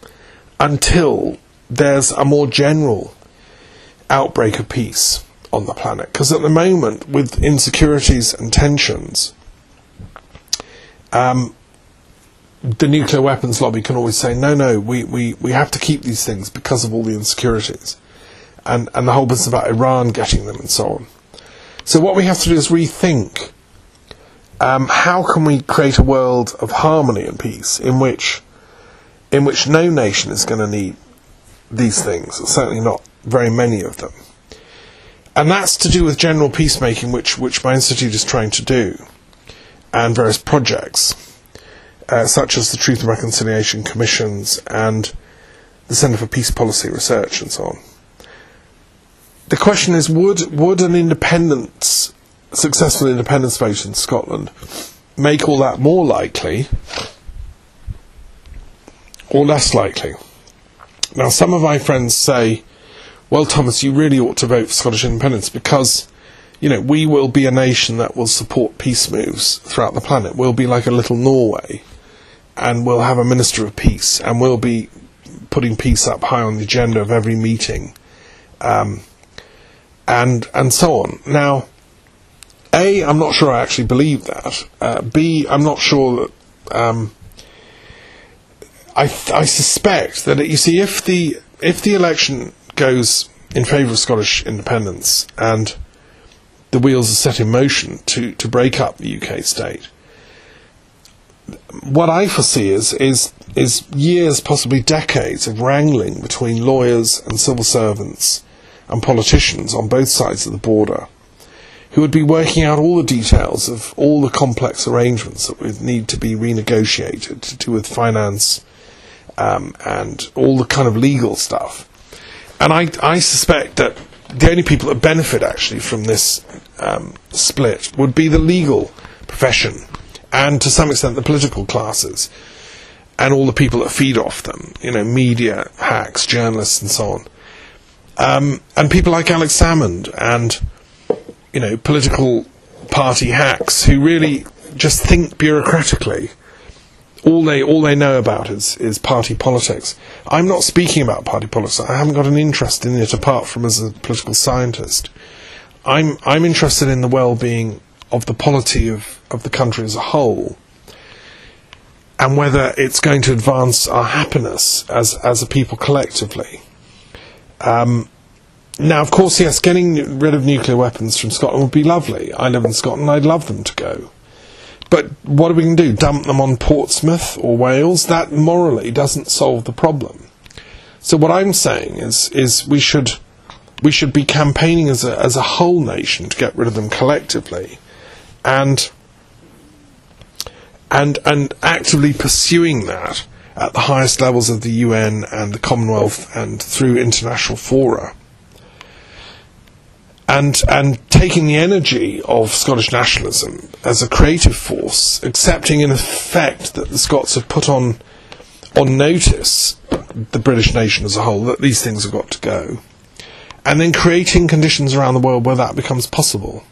until there's a more general outbreak of peace on the planet. Because at the moment, with insecurities and tensions, the nuclear weapons lobby can always say, no, we have to keep these things because of all the insecurities. And the whole business about Iran getting them and so on. So what we have to do is rethink how can we create a world of harmony and peace in which no nation is going to need these things, certainly not very many of them. And that's to do with general peacemaking, which my institute is trying to do, and various projects, such as the Truth and Reconciliation Commissions and the Centre for Peace Policy Research and so on. The question is, would an successful independence vote in Scotland make all that more likely or less likely? Now, some of my friends say, well, Thomas, you really ought to vote for Scottish independence because, we will be a nation that will support peace moves throughout the planet. We'll be like a little Norway, and we'll have a Minister of Peace, and we'll be putting peace up high on the agenda of every meeting, and so on. Now, A, I'm not sure I actually believe that. B, I'm not sure that... I suspect that, you see, if the election goes in favour of Scottish independence and the wheels are set in motion to break up the UK state, what I foresee is years, possibly decades, of wrangling between lawyers and civil servants and politicians on both sides of the border, who would be working out all the details of all the complex arrangements that would need to be renegotiated to do with finance, and all the kind of legal stuff. And I suspect that the only people that benefit actually from this split would be the legal profession and to some extent the political classes and all the people that feed off them, media, hacks, journalists and so on. And people like Alex Salmond and, political party hacks who really just think bureaucratically. All they know about is party politics. I'm not speaking about party politics. I haven't got an interest in it apart from as a political scientist. I'm interested in the well-being of the polity of the country as a whole, and whether it's going to advance our happiness as a people collectively. Now, of course, yes, getting rid of nuclear weapons from Scotland would be lovely. I live in Scotland. I'd love them to go. But what are we going to do? Dump them on Portsmouth or Wales? That morally doesn't solve the problem. So what I'm saying is we should be campaigning as a whole nation to get rid of them collectively, and actively pursuing that at the highest levels of the UN and the Commonwealth and through international fora. And taking the energy of Scottish nationalism as a creative force, accepting in effect that the Scots have put on notice the British nation as a whole, that these things have got to go, and then creating conditions around the world where that becomes possible.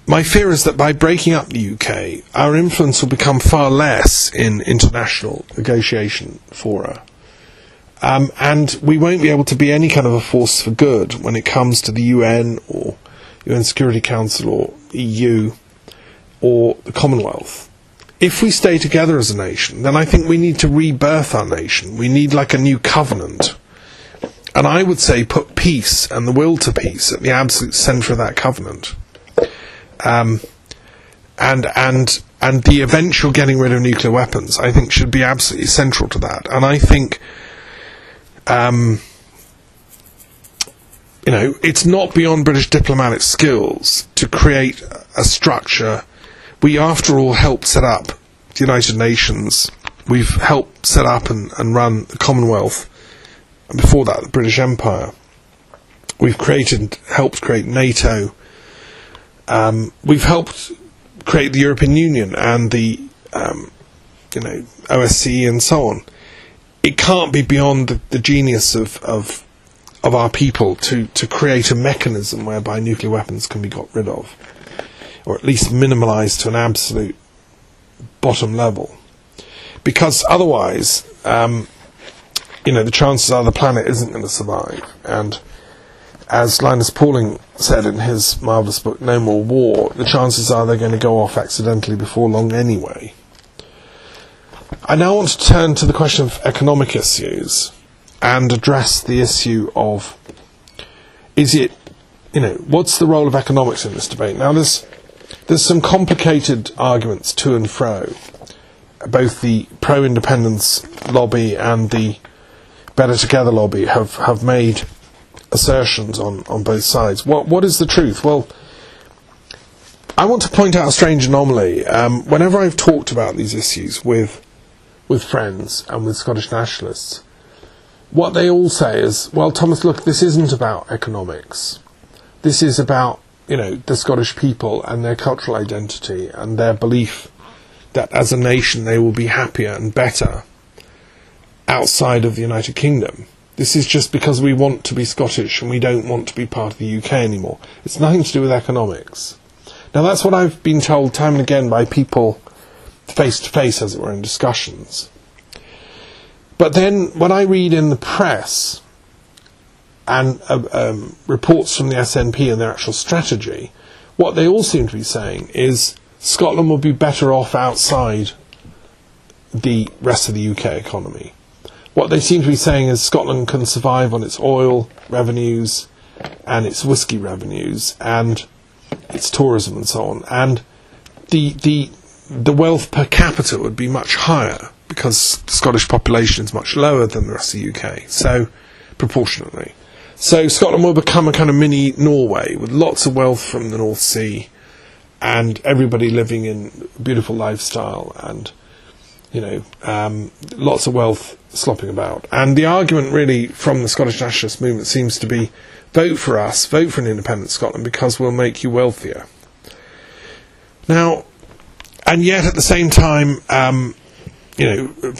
My fear is that by breaking up the UK, our influence will become far less in international negotiation fora. And we won't be able to be any kind of a force for good when it comes to the UN or UN Security Council or EU or the Commonwealth. If we stay together as a nation, then I think we need to rebirth our nation. We need like a new covenant. And I would say put peace and the will to peace at the absolute centre of that covenant. And the eventual getting rid of nuclear weapons, I think, should be absolutely central to that. And I think it's not beyond British diplomatic skills to create a structure. We, after all, helped set up the United Nations. We've helped set up and run the Commonwealth, and before that, the British Empire. We've helped create NATO. We've helped create the European Union and the OSCE and so on. It can't be beyond the genius of our people to create a mechanism whereby nuclear weapons can be got rid of, or at least minimalised to an absolute bottom level. Because otherwise, the chances are the planet isn't going to survive. And as Linus Pauling said in his marvellous book, No More War, the chances are they're going to go off accidentally before long anyway. I now want to turn to the question of economic issues and address the issue of, what's the role of economics in this debate? Now, there's some complicated arguments to and fro. Both the pro-independence lobby and the Better Together lobby have made assertions on both sides. What is the truth? Well, I want to point out a strange anomaly. Whenever I've talked about these issues with friends and with Scottish nationalists, what they all say is, well, Thomas, look, this isn't about economics. This is about, the Scottish people and their cultural identity and their belief that as a nation they will be happier and better outside of the United Kingdom. This is just because we want to be Scottish and we don't want to be part of the UK anymore. It's nothing to do with economics. Now, that's what I've been told time and again by people face to face, as it were, in discussions. But then when I read in the press and reports from the SNP and their actual strategy, what they all seem to be saying is Scotland will be better off outside the rest of the UK economy. What they seem to be saying is Scotland can survive on its oil revenues and its whisky revenues and its tourism and so on. And the wealth per capita would be much higher because the Scottish population is much lower than the rest of the UK, so proportionately. So Scotland will become a kind of mini Norway with lots of wealth from the North Sea and everybody living in a beautiful lifestyle and, lots of wealth slopping about. And the argument really from the Scottish nationalist movement seems to be, vote for us, vote for an independent Scotland because we'll make you wealthier. Now, and yet at the same time,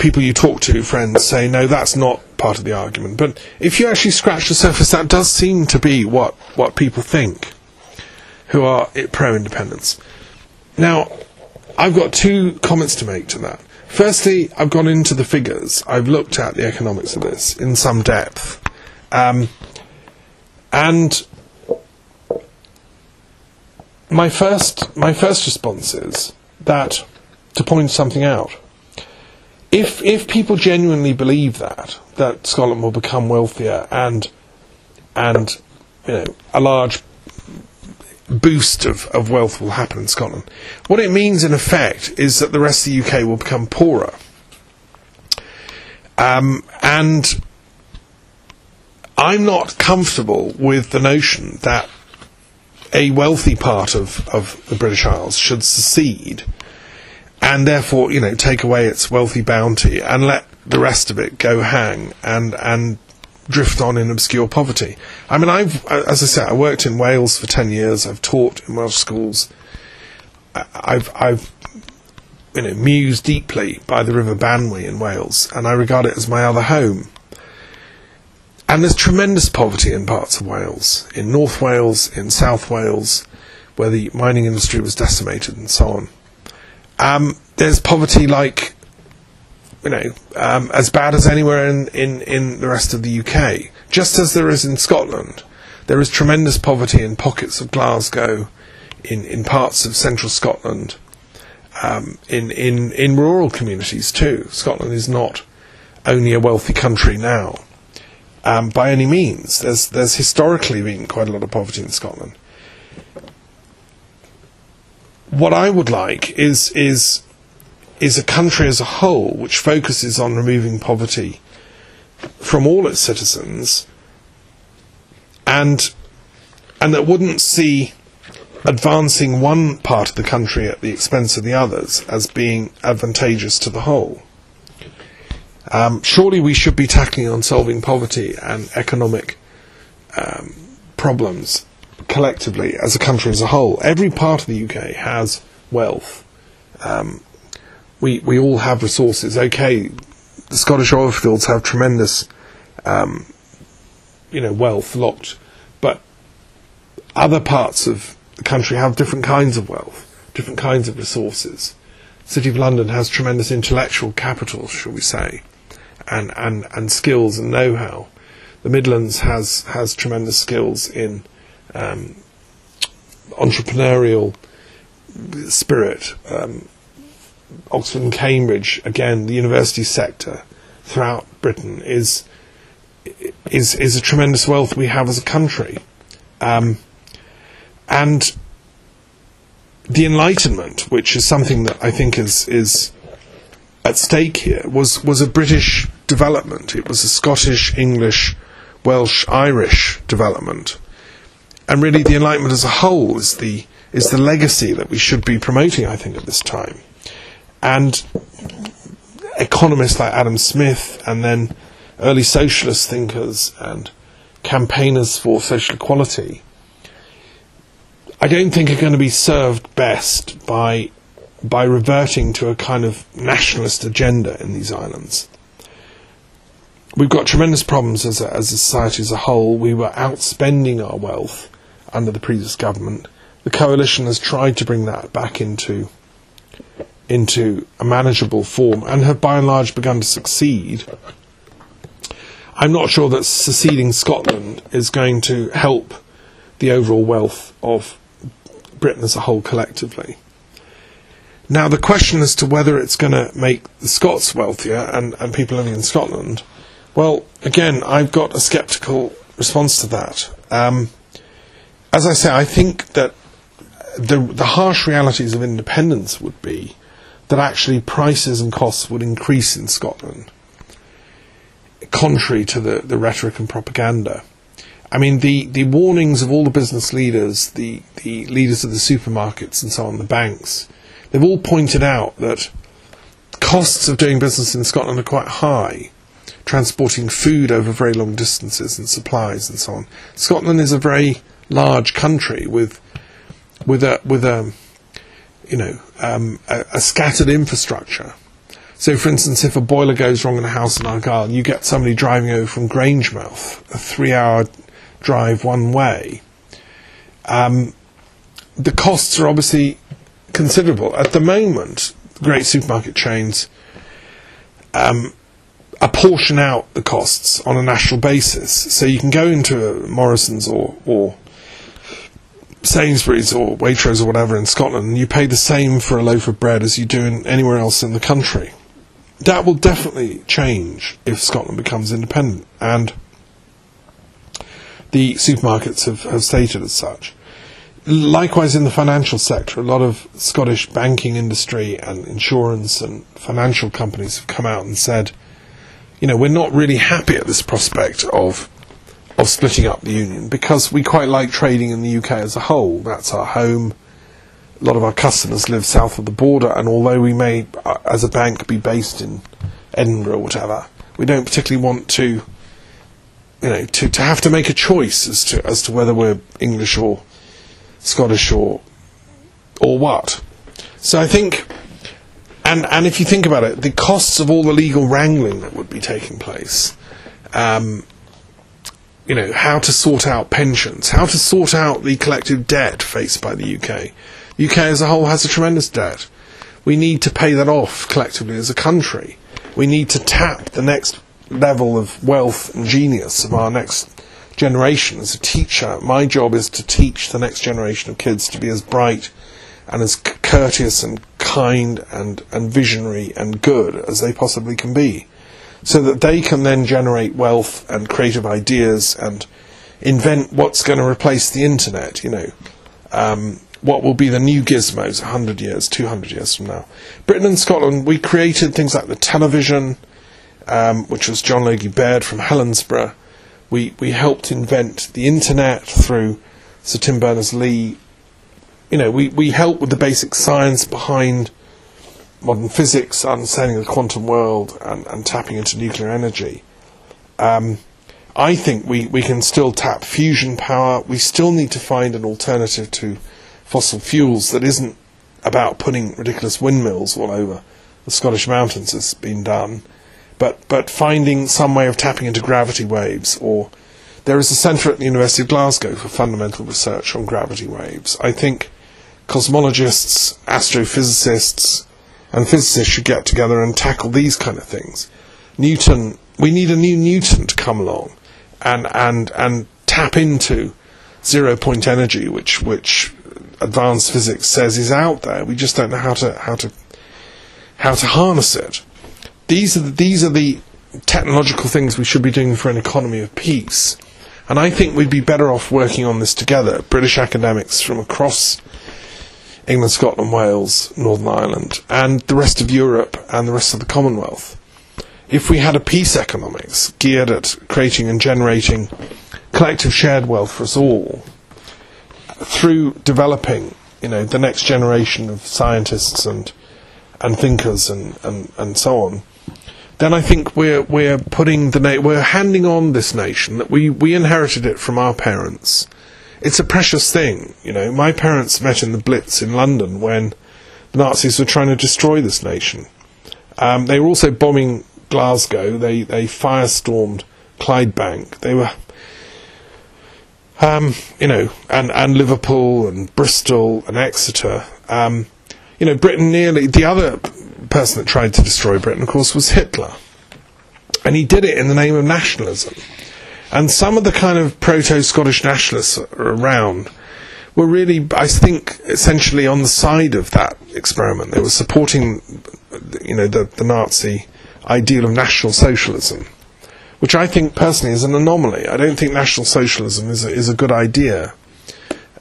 people you talk to, friends, say, no, that's not part of the argument. But if you actually scratch the surface, that does seem to be what people think who are pro-independence. Now, I've got two comments to make to that. Firstly, I've gone into the figures. I've looked at the economics of this in some depth. And my first response is that, to point something out, if people genuinely believe that Scotland will become wealthier and a large boost of wealth will happen in Scotland. What it means, in effect, is that the rest of the UK will become poorer. And I'm not comfortable with the notion that a wealthy part of the British Isles should secede and therefore, take away its wealthy bounty and let the rest of it go hang and drift on in obscure poverty. I mean, as I said, I worked in Wales for 10 years. I've taught in Welsh schools. I've mused deeply by the River Banwy in Wales, and I regard it as my other home. And there's tremendous poverty in parts of Wales, in North Wales, in South Wales, where the mining industry was decimated and so on. There's poverty like, as bad as anywhere in the rest of the UK, just as there is in Scotland. There is tremendous poverty in pockets of Glasgow, in parts of central Scotland, in rural communities too. Scotland is not only a wealthy country now, by any means. There's historically been quite a lot of poverty in Scotland. What I would like is a country as a whole which focuses on removing poverty from all its citizens, and that wouldn't see advancing one part of the country at the expense of the others as being advantageous to the whole. Surely we should be tackling on solving poverty and economic problems collectively as a country as a whole. Every part of the UK has wealth. We all have resources. Okay, the Scottish oil fields have tremendous, wealth locked, but other parts of the country have different kinds of wealth, different kinds of resources. The City of London has tremendous intellectual capital, shall we say, and skills and know-how. The Midlands has tremendous skills in entrepreneurial spirit. Oxford and Cambridge, again, the university sector throughout Britain is a tremendous wealth we have as a country. And the Enlightenment, which is something that I think is at stake here, was a British development. It was a Scottish, English, Welsh, Irish development. And really the Enlightenment as a whole is the legacy that we should be promoting, I think, at this time. And economists like Adam Smith, and then early socialist thinkers and campaigners for social equality, I don't think are going to be served best by reverting to a kind of nationalist agenda in these islands. We've got tremendous problems as a society as a whole. We were outspending our wealth under the previous government. The coalition has tried to bring that back into a manageable form and have by and large begun to succeed. I'm not sure that seceding Scotland is going to help the overall wealth of Britain as a whole collectively. Now, the question as to whether it's going to make the Scots wealthier and people living in Scotland, well, again, I've got a sceptical response to that. As I say, I think that the harsh realities of independence would be that actually prices and costs would increase in Scotland, contrary to the rhetoric and propaganda. I mean, the warnings of all the business leaders, the leaders of the supermarkets and so on, the banks, they've all pointed out that costs of doing business in Scotland are quite high, transporting food over very long distances and supplies and so on. Scotland is a very large country with a scattered infrastructure. So, for instance, if a boiler goes wrong in a house in Argyll, you get somebody driving over from Grangemouth, a 3-hour drive one way. The costs are obviously considerable. At the moment, great supermarket chains apportion out the costs on a national basis. So you can go into Morrison's or Sainsbury's or Waitrose or whatever in Scotland, and you pay the same for a loaf of bread as you do anywhere else in the country. That will definitely change if Scotland becomes independent, and the supermarkets have stated as such. Likewise in the financial sector, a lot of Scottish banking industry and insurance and financial companies have come out and said, we're not really happy at this prospect of splitting up the union, because we quite like trading in the UK as a whole. That's our home. A lot of our customers live south of the border, and although we may, as a bank, be based in Edinburgh or whatever, we don't particularly want to, to have to make a choice as to whether we're English or Scottish or what. So I think, and if you think about it, the costs of all the legal wrangling that would be taking place, how to sort out pensions, how to sort out the collective debt faced by the UK. The UK as a whole has a tremendous debt. We need to pay that off collectively as a country. We need to tap the next level of wealth and genius of our next generation. As a teacher, my job is to teach the next generation of kids to be as bright and as courteous and kind and visionary and good as they possibly can be, so that they can then generate wealth and creative ideas and invent what's going to replace the internet, what will be the new gizmos 100 years, 200 years from now. Britain and Scotland, we created things like the television, which was John Logie Baird from Helensburgh. We helped invent the internet through Sir Tim Berners-Lee. We helped with the basic science behind modern physics, understanding the quantum world, and tapping into nuclear energy. I think we can still tap fusion power. We still need to find an alternative to fossil fuels that isn't about putting ridiculous windmills all over the Scottish mountains, as has been done, but finding some way of tapping into gravity waves. Or there is a centre at the University of Glasgow for fundamental research on gravity waves. I think cosmologists, astrophysicists, and physicists should get together and tackle these kind of things. Newton, we need a new Newton to come along and tap into 0-point energy, which advanced physics says is out there. We just don't know how to harness it. These are the technological things we should be doing for an economy of peace. And I think we'd be better off working on this together, British academics from across England, Scotland, Wales, Northern Ireland, and the rest of Europe and the rest of the Commonwealth. If we had a peace economics geared at creating and generating collective shared wealth for us all, through developing, the next generation of scientists and thinkers and so on, then I think we're handing on this nation that we inherited it from our parents. It's a precious thing. My parents met in the Blitz in London when the Nazis were trying to destroy this nation. They were also bombing Glasgow. They firestormed Clydebank. They were, and Liverpool and Bristol and Exeter. Britain the other person that tried to destroy Britain, of course, was Hitler. And he did it in the name of nationalism. And some of the kind of proto-Scottish nationalists around were really, I think, essentially on the side of that experiment. They were supporting, the Nazi ideal of National Socialism, which I think personally is an anomaly. I don't think National Socialism is a good idea,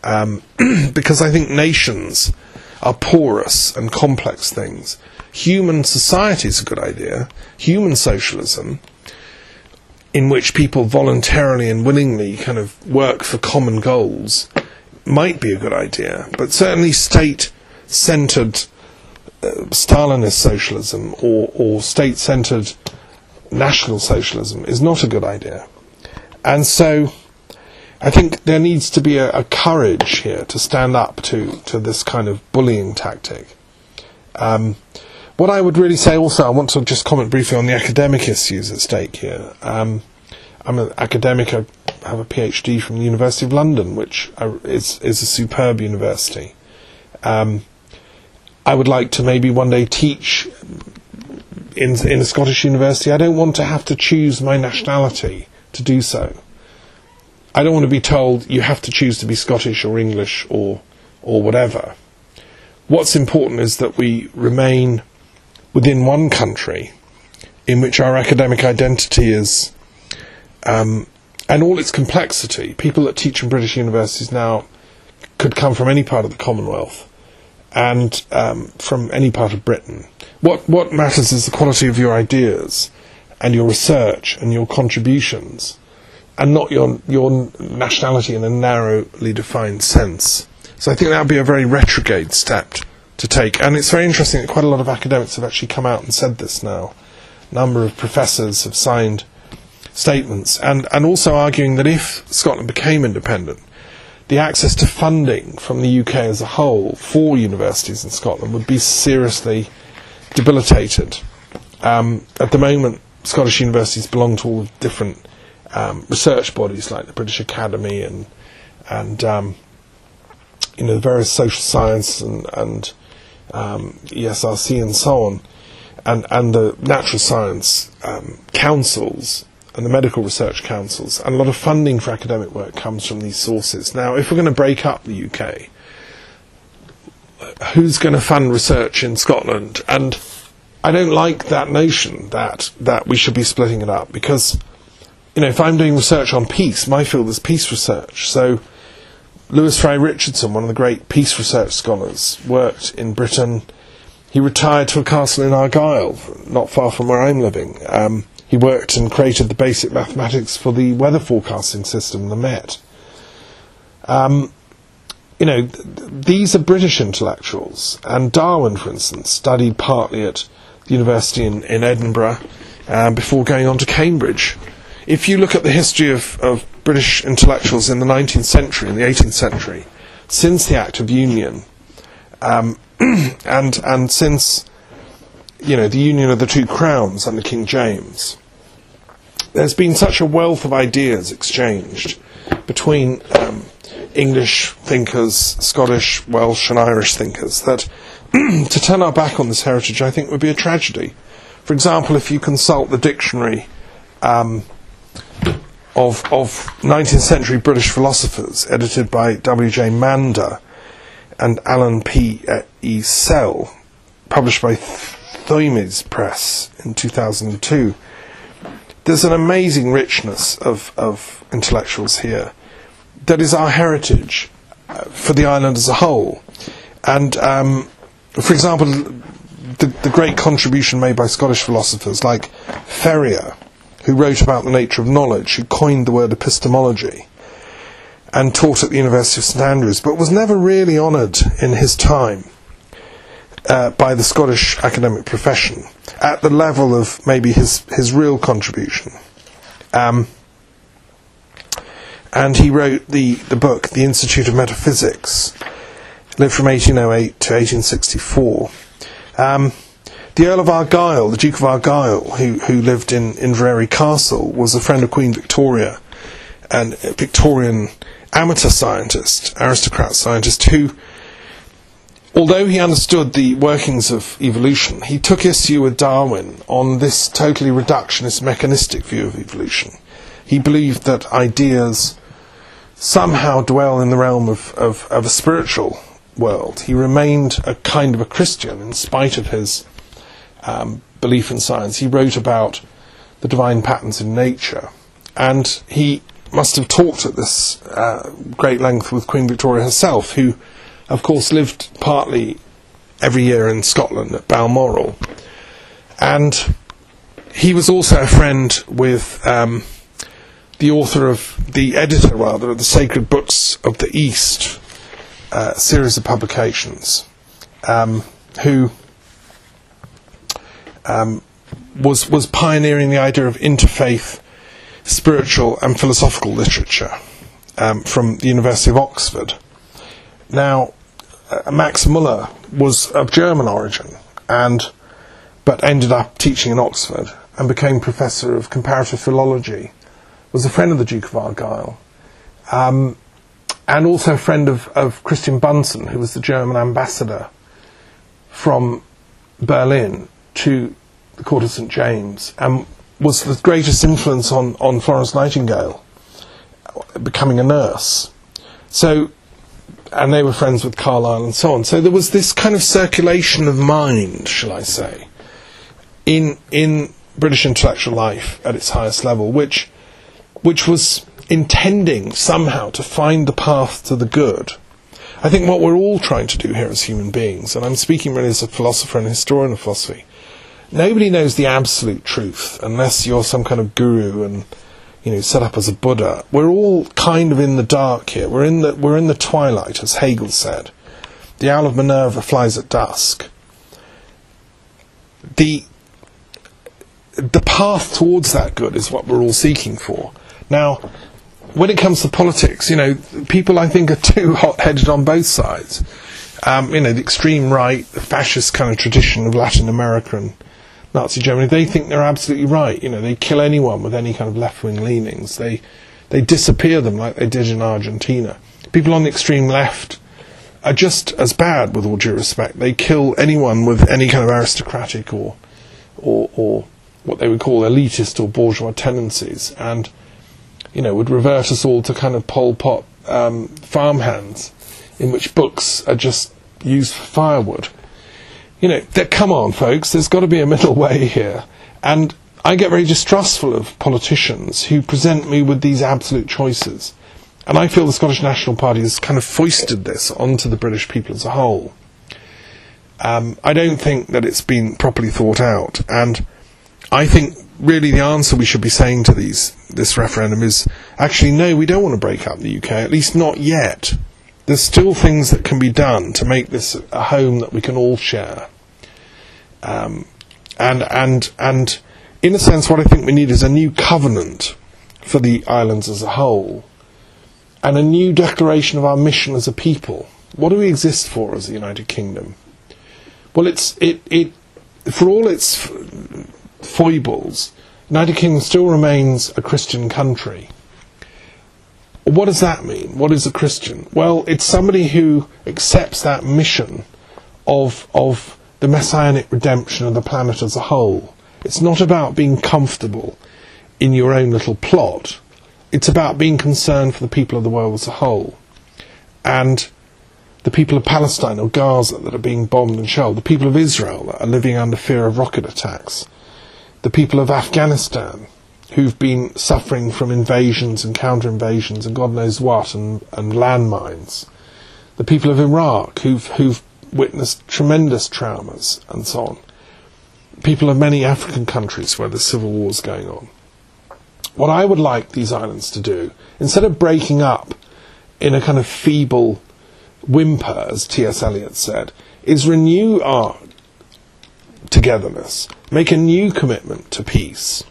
because I think nations are porous and complex things. Human society is a good idea. Human socialism, in which people voluntarily and willingly kind of work for common goals, might be a good idea. But certainly state-centred Stalinist socialism or state-centred National Socialism is not a good idea. And so I think there needs to be a courage here to stand up to this kind of bullying tactic. What I would really say also, I want to just comment briefly on the academic issues at stake here. I'm an academic. I have a PhD from the University of London, which is a superb university. I would like to maybe one day teach in a Scottish university. I don't want to have to choose my nationality to do so. I don't want to be told you have to choose to be Scottish or English or whatever. What's important is that we remain within one country in which our academic identity is, and all its complexity. People that teach in British universities now could come from any part of the Commonwealth and from any part of Britain. What matters is the quality of your ideas and your research and your contributions, and not your nationality in a narrowly defined sense. So I think that would be a very retrograde step to take. And it's very interesting that quite a lot of academics have actually come out and said this now. A number of professors have signed statements, and also arguing that if Scotland became independent, the access to funding from the UK as a whole for universities in Scotland would be seriously debilitated. At the moment, Scottish universities belong to all different research bodies like the British Academy and the various social science and ESRC and so on, and the natural science councils and the medical research councils, and a lot of funding for academic work comes from these sources. Now, if we're going to break up the UK, who's going to fund research in Scotland? And I don't like that notion that we should be splitting it up, because, if I'm doing research on peace, my field is peace research. So Lewis Fry Richardson, one of the great peace research scholars, worked in Britain. He retired to a castle in Argyll, not far from where I'm living. He worked and created the basic mathematics for the weather forecasting system, the Met. These are British intellectuals. And Darwin, for instance, studied partly at the university in Edinburgh before going on to Cambridge. If you look at the history of British intellectuals in the 19th century and the 18th century, since the Act of Union, and since the union of the two crowns under King James, there's been such a wealth of ideas exchanged between English thinkers, Scottish, Welsh and Irish thinkers, that to turn our back on this heritage, I think, would be a tragedy. For example, if you consult the dictionary of 19th century British philosophers, edited by W.J. Mander and Alan P. E. Sell, published by Thomas Press in 2002, there's an amazing richness of intellectuals here that is our heritage for the island as a whole. And for example, the great contribution made by Scottish philosophers like Ferrier, who wrote about the nature of knowledge, who coined the word epistemology and taught at the University of St Andrews, but was never really honoured in his time by the Scottish academic profession at the level of maybe his real contribution. And he wrote the book, The Institute of Metaphysics, lived from 1808 to 1864. The Earl of Argyll, the Duke of Argyll, who lived in Inverary Castle, was a friend of Queen Victoria, and a Victorian amateur scientist, aristocrat scientist, who, although he understood the workings of evolution, he took issue with Darwin on this totally reductionist, mechanistic view of evolution. He believed that ideas somehow dwell in the realm of a spiritual world. He remained a kind of a Christian in spite of his belief in science. He wrote about the divine patterns in nature, and he must have talked at this great length with Queen Victoria herself, who of course lived partly every year in Scotland at Balmoral. And he was also a friend with the editor of the Sacred Books of the East, series of publications, who was pioneering the idea of interfaith spiritual and philosophical literature from the University of Oxford. Now, Max Muller was of German origin, but ended up teaching in Oxford and became Professor of Comparative Philology, was a friend of the Duke of Argyll, and also a friend of Christian Bunsen, who was the German ambassador from Berlin to the court of St James, and was the greatest influence on Florence Nightingale becoming a nurse. So, and they were friends with Carlyle and so on. So there was this kind of circulation of mind, shall I say, in British intellectual life at its highest level, which was intending somehow to find the path to the good I think what we're all trying to do here as human beings, and I'm speaking really as a philosopher and historian of philosophy, nobody knows the absolute truth unless you're some kind of guru and, you know, set up as a Buddha. We're all kind of in the dark here. We're in the twilight, as Hegel said. The owl of Minerva flies at dusk. The path towards that good is what we're all seeking for. Now, when it comes to politics, you know, people I think are too hot-headed on both sides. You know, the extreme right, the fascist kind of tradition of Latin America and Nazi Germany, they think they're absolutely right. You know, they kill anyone with any kind of left-wing leanings. They disappear them like they did in Argentina. People on the extreme left are just as bad, with all due respect. They kill anyone with any kind of aristocratic or what they would call elitist or bourgeois tendencies, and, you know, would revert us all to kind of Pol Pot farmhands, in which books are just used for firewood. You know, come on, folks, there's got to be a middle way here. And I get very distrustful of politicians who present me with these absolute choices. And I feel the Scottish National Party has kind of foisted this onto the British people as a whole. I don't think that it's been properly thought out. And I think really the answer we should be saying to this referendum is, actually, no, we don't want to break up the UK, at least not yet. There's still things that can be done to make this a home that we can all share. And in a sense, what I think we need is a new covenant for the islands as a whole, and a new declaration of our mission as a people. What do we exist for as the United Kingdom? Well, it for all its foibles, the United Kingdom still remains a Christian country. What does that mean? What is a Christian? Well, it's somebody who accepts that mission of the messianic redemption of the planet as a whole. It's not about being comfortable in your own little plot. It's about being concerned for the people of the world as a whole. And the people of Palestine or Gaza that are being bombed and shelled, the people of Israel that are living under fear of rocket attacks, the people of Afghanistan who've been suffering from invasions and counter-invasions and God knows what, and landmines, the people of Iraq who've witnessed tremendous traumas and so on, people of many African countries where there's civil wars going on. What I would like these islands to do, instead of breaking up in a kind of feeble whimper, as T.S. Eliot said, is renew our togetherness, make a new commitment to peace,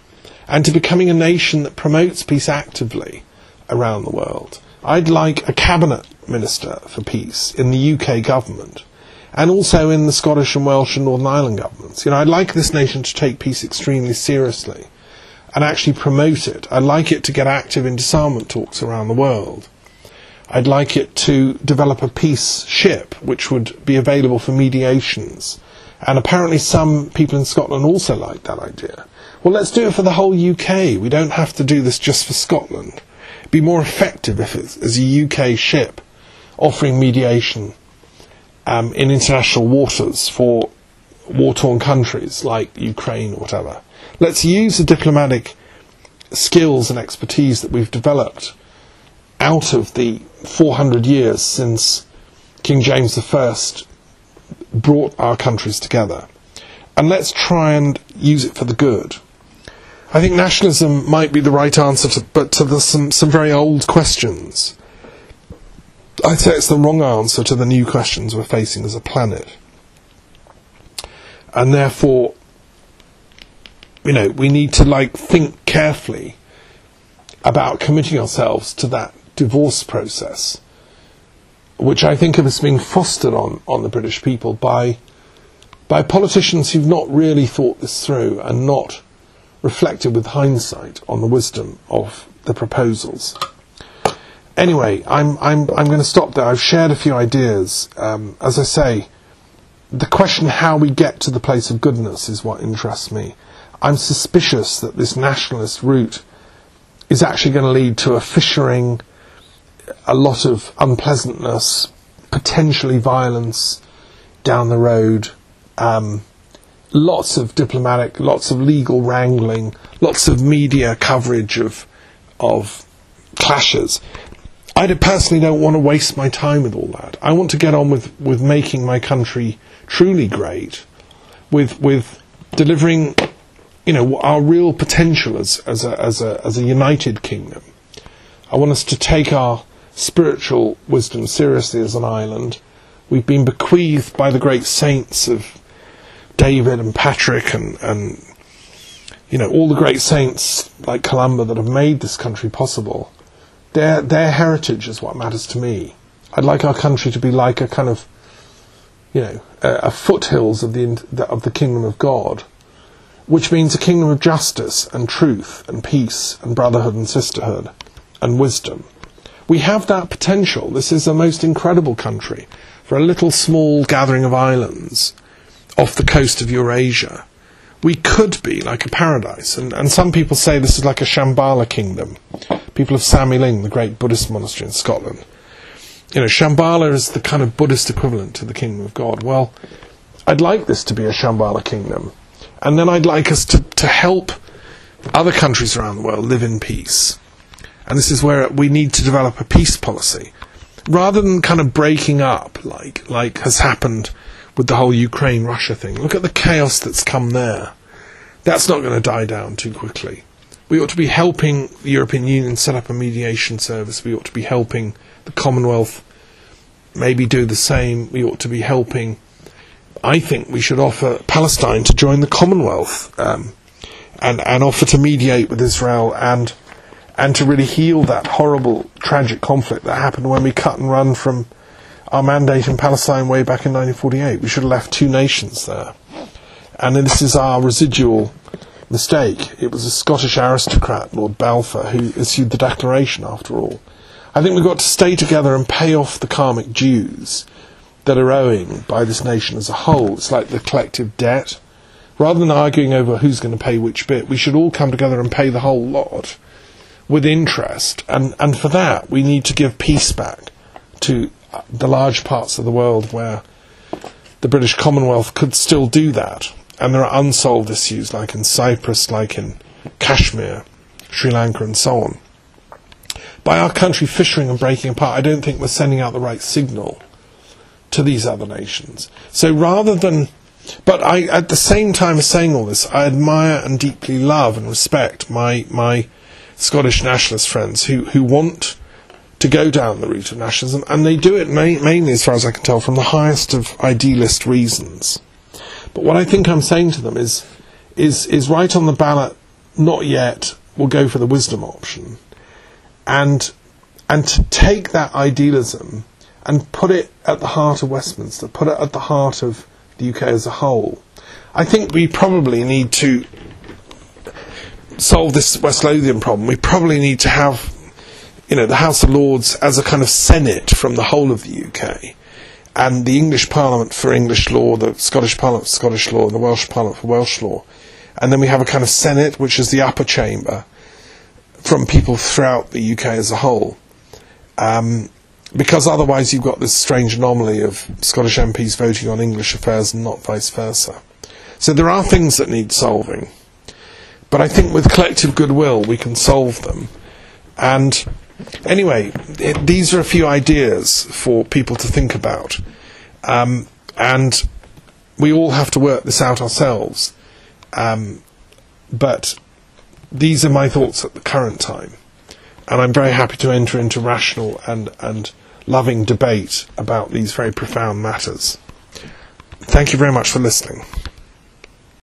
and to becoming a nation that promotes peace actively around the world. I'd like a cabinet minister for peace in the UK government, and also in the Scottish and Welsh and Northern Ireland governments. You know, I'd like this nation to take peace extremely seriously and actually promote it. I'd like it to get active in disarmament talks around the world. I'd like it to develop a peace ship which would be available for mediations. And apparently some people in Scotland also like that idea. Well, let's do it for the whole UK. We don't have to do this just for Scotland. It'd be more effective if it's as a UK ship offering mediation in international waters for war-torn countries like Ukraine or whatever. Let's use the diplomatic skills and expertise that we've developed out of the 400 years since King James I brought our countries together, and let's try and use it for the good. I think nationalism might be the right answer to some very old questions. I'd say it's the wrong answer to the new questions we're facing as a planet. And therefore, you know, we need to think carefully about committing ourselves to that divorce process, which I think is being fostered on the British people by politicians who've not really thought this through and not reflected with hindsight on the wisdom of the proposals. Anyway, I'm going to stop there. I've shared a few ideas. As I say, the question how we get to the place of goodness is what interests me. I'm suspicious that this nationalist route is actually going to lead to a fissuring, a lot of unpleasantness, potentially violence down the road, lots of diplomatic, lots of legal wrangling, lots of media coverage of clashes. I personally don't want to waste my time with all that. I want to get on with making my country truly great, with delivering, our real potential as a united kingdom. I want us to take our spiritual wisdom seriously as an island. We've been bequeathed by the great saints of David and Patrick and all the great saints like Columba that have made this country possible. Their heritage is what matters to me. I'd like our country to be like a kind of, a foothills of the kingdom of God, which means a kingdom of justice and truth and peace and brotherhood and sisterhood and wisdom. We have that potential. This is the most incredible country for a little small gathering of islands off the coast of Eurasia. We could be like a paradise, and some people say this is like a Shambhala kingdom. People of Samiling, the great Buddhist monastery in Scotland. Shambhala is the kind of Buddhist equivalent to the kingdom of God. Well, I'd like this to be a Shambhala kingdom, and then I'd like us to help other countries around the world live in peace. And this is where we need to develop a peace policy, rather than kind of breaking up like has happened with the whole Ukraine-Russia thing. Look at the chaos that's come there. That's not going to die down too quickly. We ought to be helping the European Union set up a mediation service. We ought to be helping the Commonwealth maybe do the same. We ought to be helping... I think we should offer Palestine to join the Commonwealth and offer to mediate with Israel and to really heal that horrible, tragic conflict that happened when we cut and run from our mandate in Palestine way back in 1948. We should have left two nations there. And this is our residual mistake. It was a Scottish aristocrat, Lord Balfour, who issued the declaration after all. I think we've got to stay together and pay off the karmic dues that are owing by this nation as a whole. It's like the collective debt. Rather than arguing over who's going to pay which bit, we should all come together and pay the whole lot with interest. And for that, we need to give peace back to the large parts of the world where the British Commonwealth could still do that. And there are unsolved issues like in Cyprus, like in Kashmir, Sri Lanka and so on. By our country fissering and breaking apart, I don't think we're sending out the right signal to these other nations. So rather than... But I, at the same time as saying all this, I admire and deeply love and respect my Scottish nationalist friends who want to go down the route of nationalism, and they do it mainly, as far as I can tell, from the highest of idealist reasons. But what I think I'm saying to them is right on the ballot, not yet, we'll go for the wisdom option. And to take that idealism and put it at the heart of Westminster, put it at the heart of the UK as a whole. I think we probably need to solve this West Lothian problem. We probably need to have, the House of Lords as a kind of Senate from the whole of the UK, and the English Parliament for English law, the Scottish Parliament for Scottish law, and the Welsh Parliament for Welsh law. And then we have a kind of Senate, which is the upper chamber, from people throughout the UK as a whole. Because otherwise you've got this strange anomaly of Scottish MPs voting on English affairs and not vice versa. So there are things that need solving. But I think with collective goodwill we can solve them. And anyway, these are a few ideas for people to think about. And we all have to work this out ourselves. But these are my thoughts at the current time. And I'm very happy to enter into rational and loving debate about these very profound matters. Thank you very much for listening.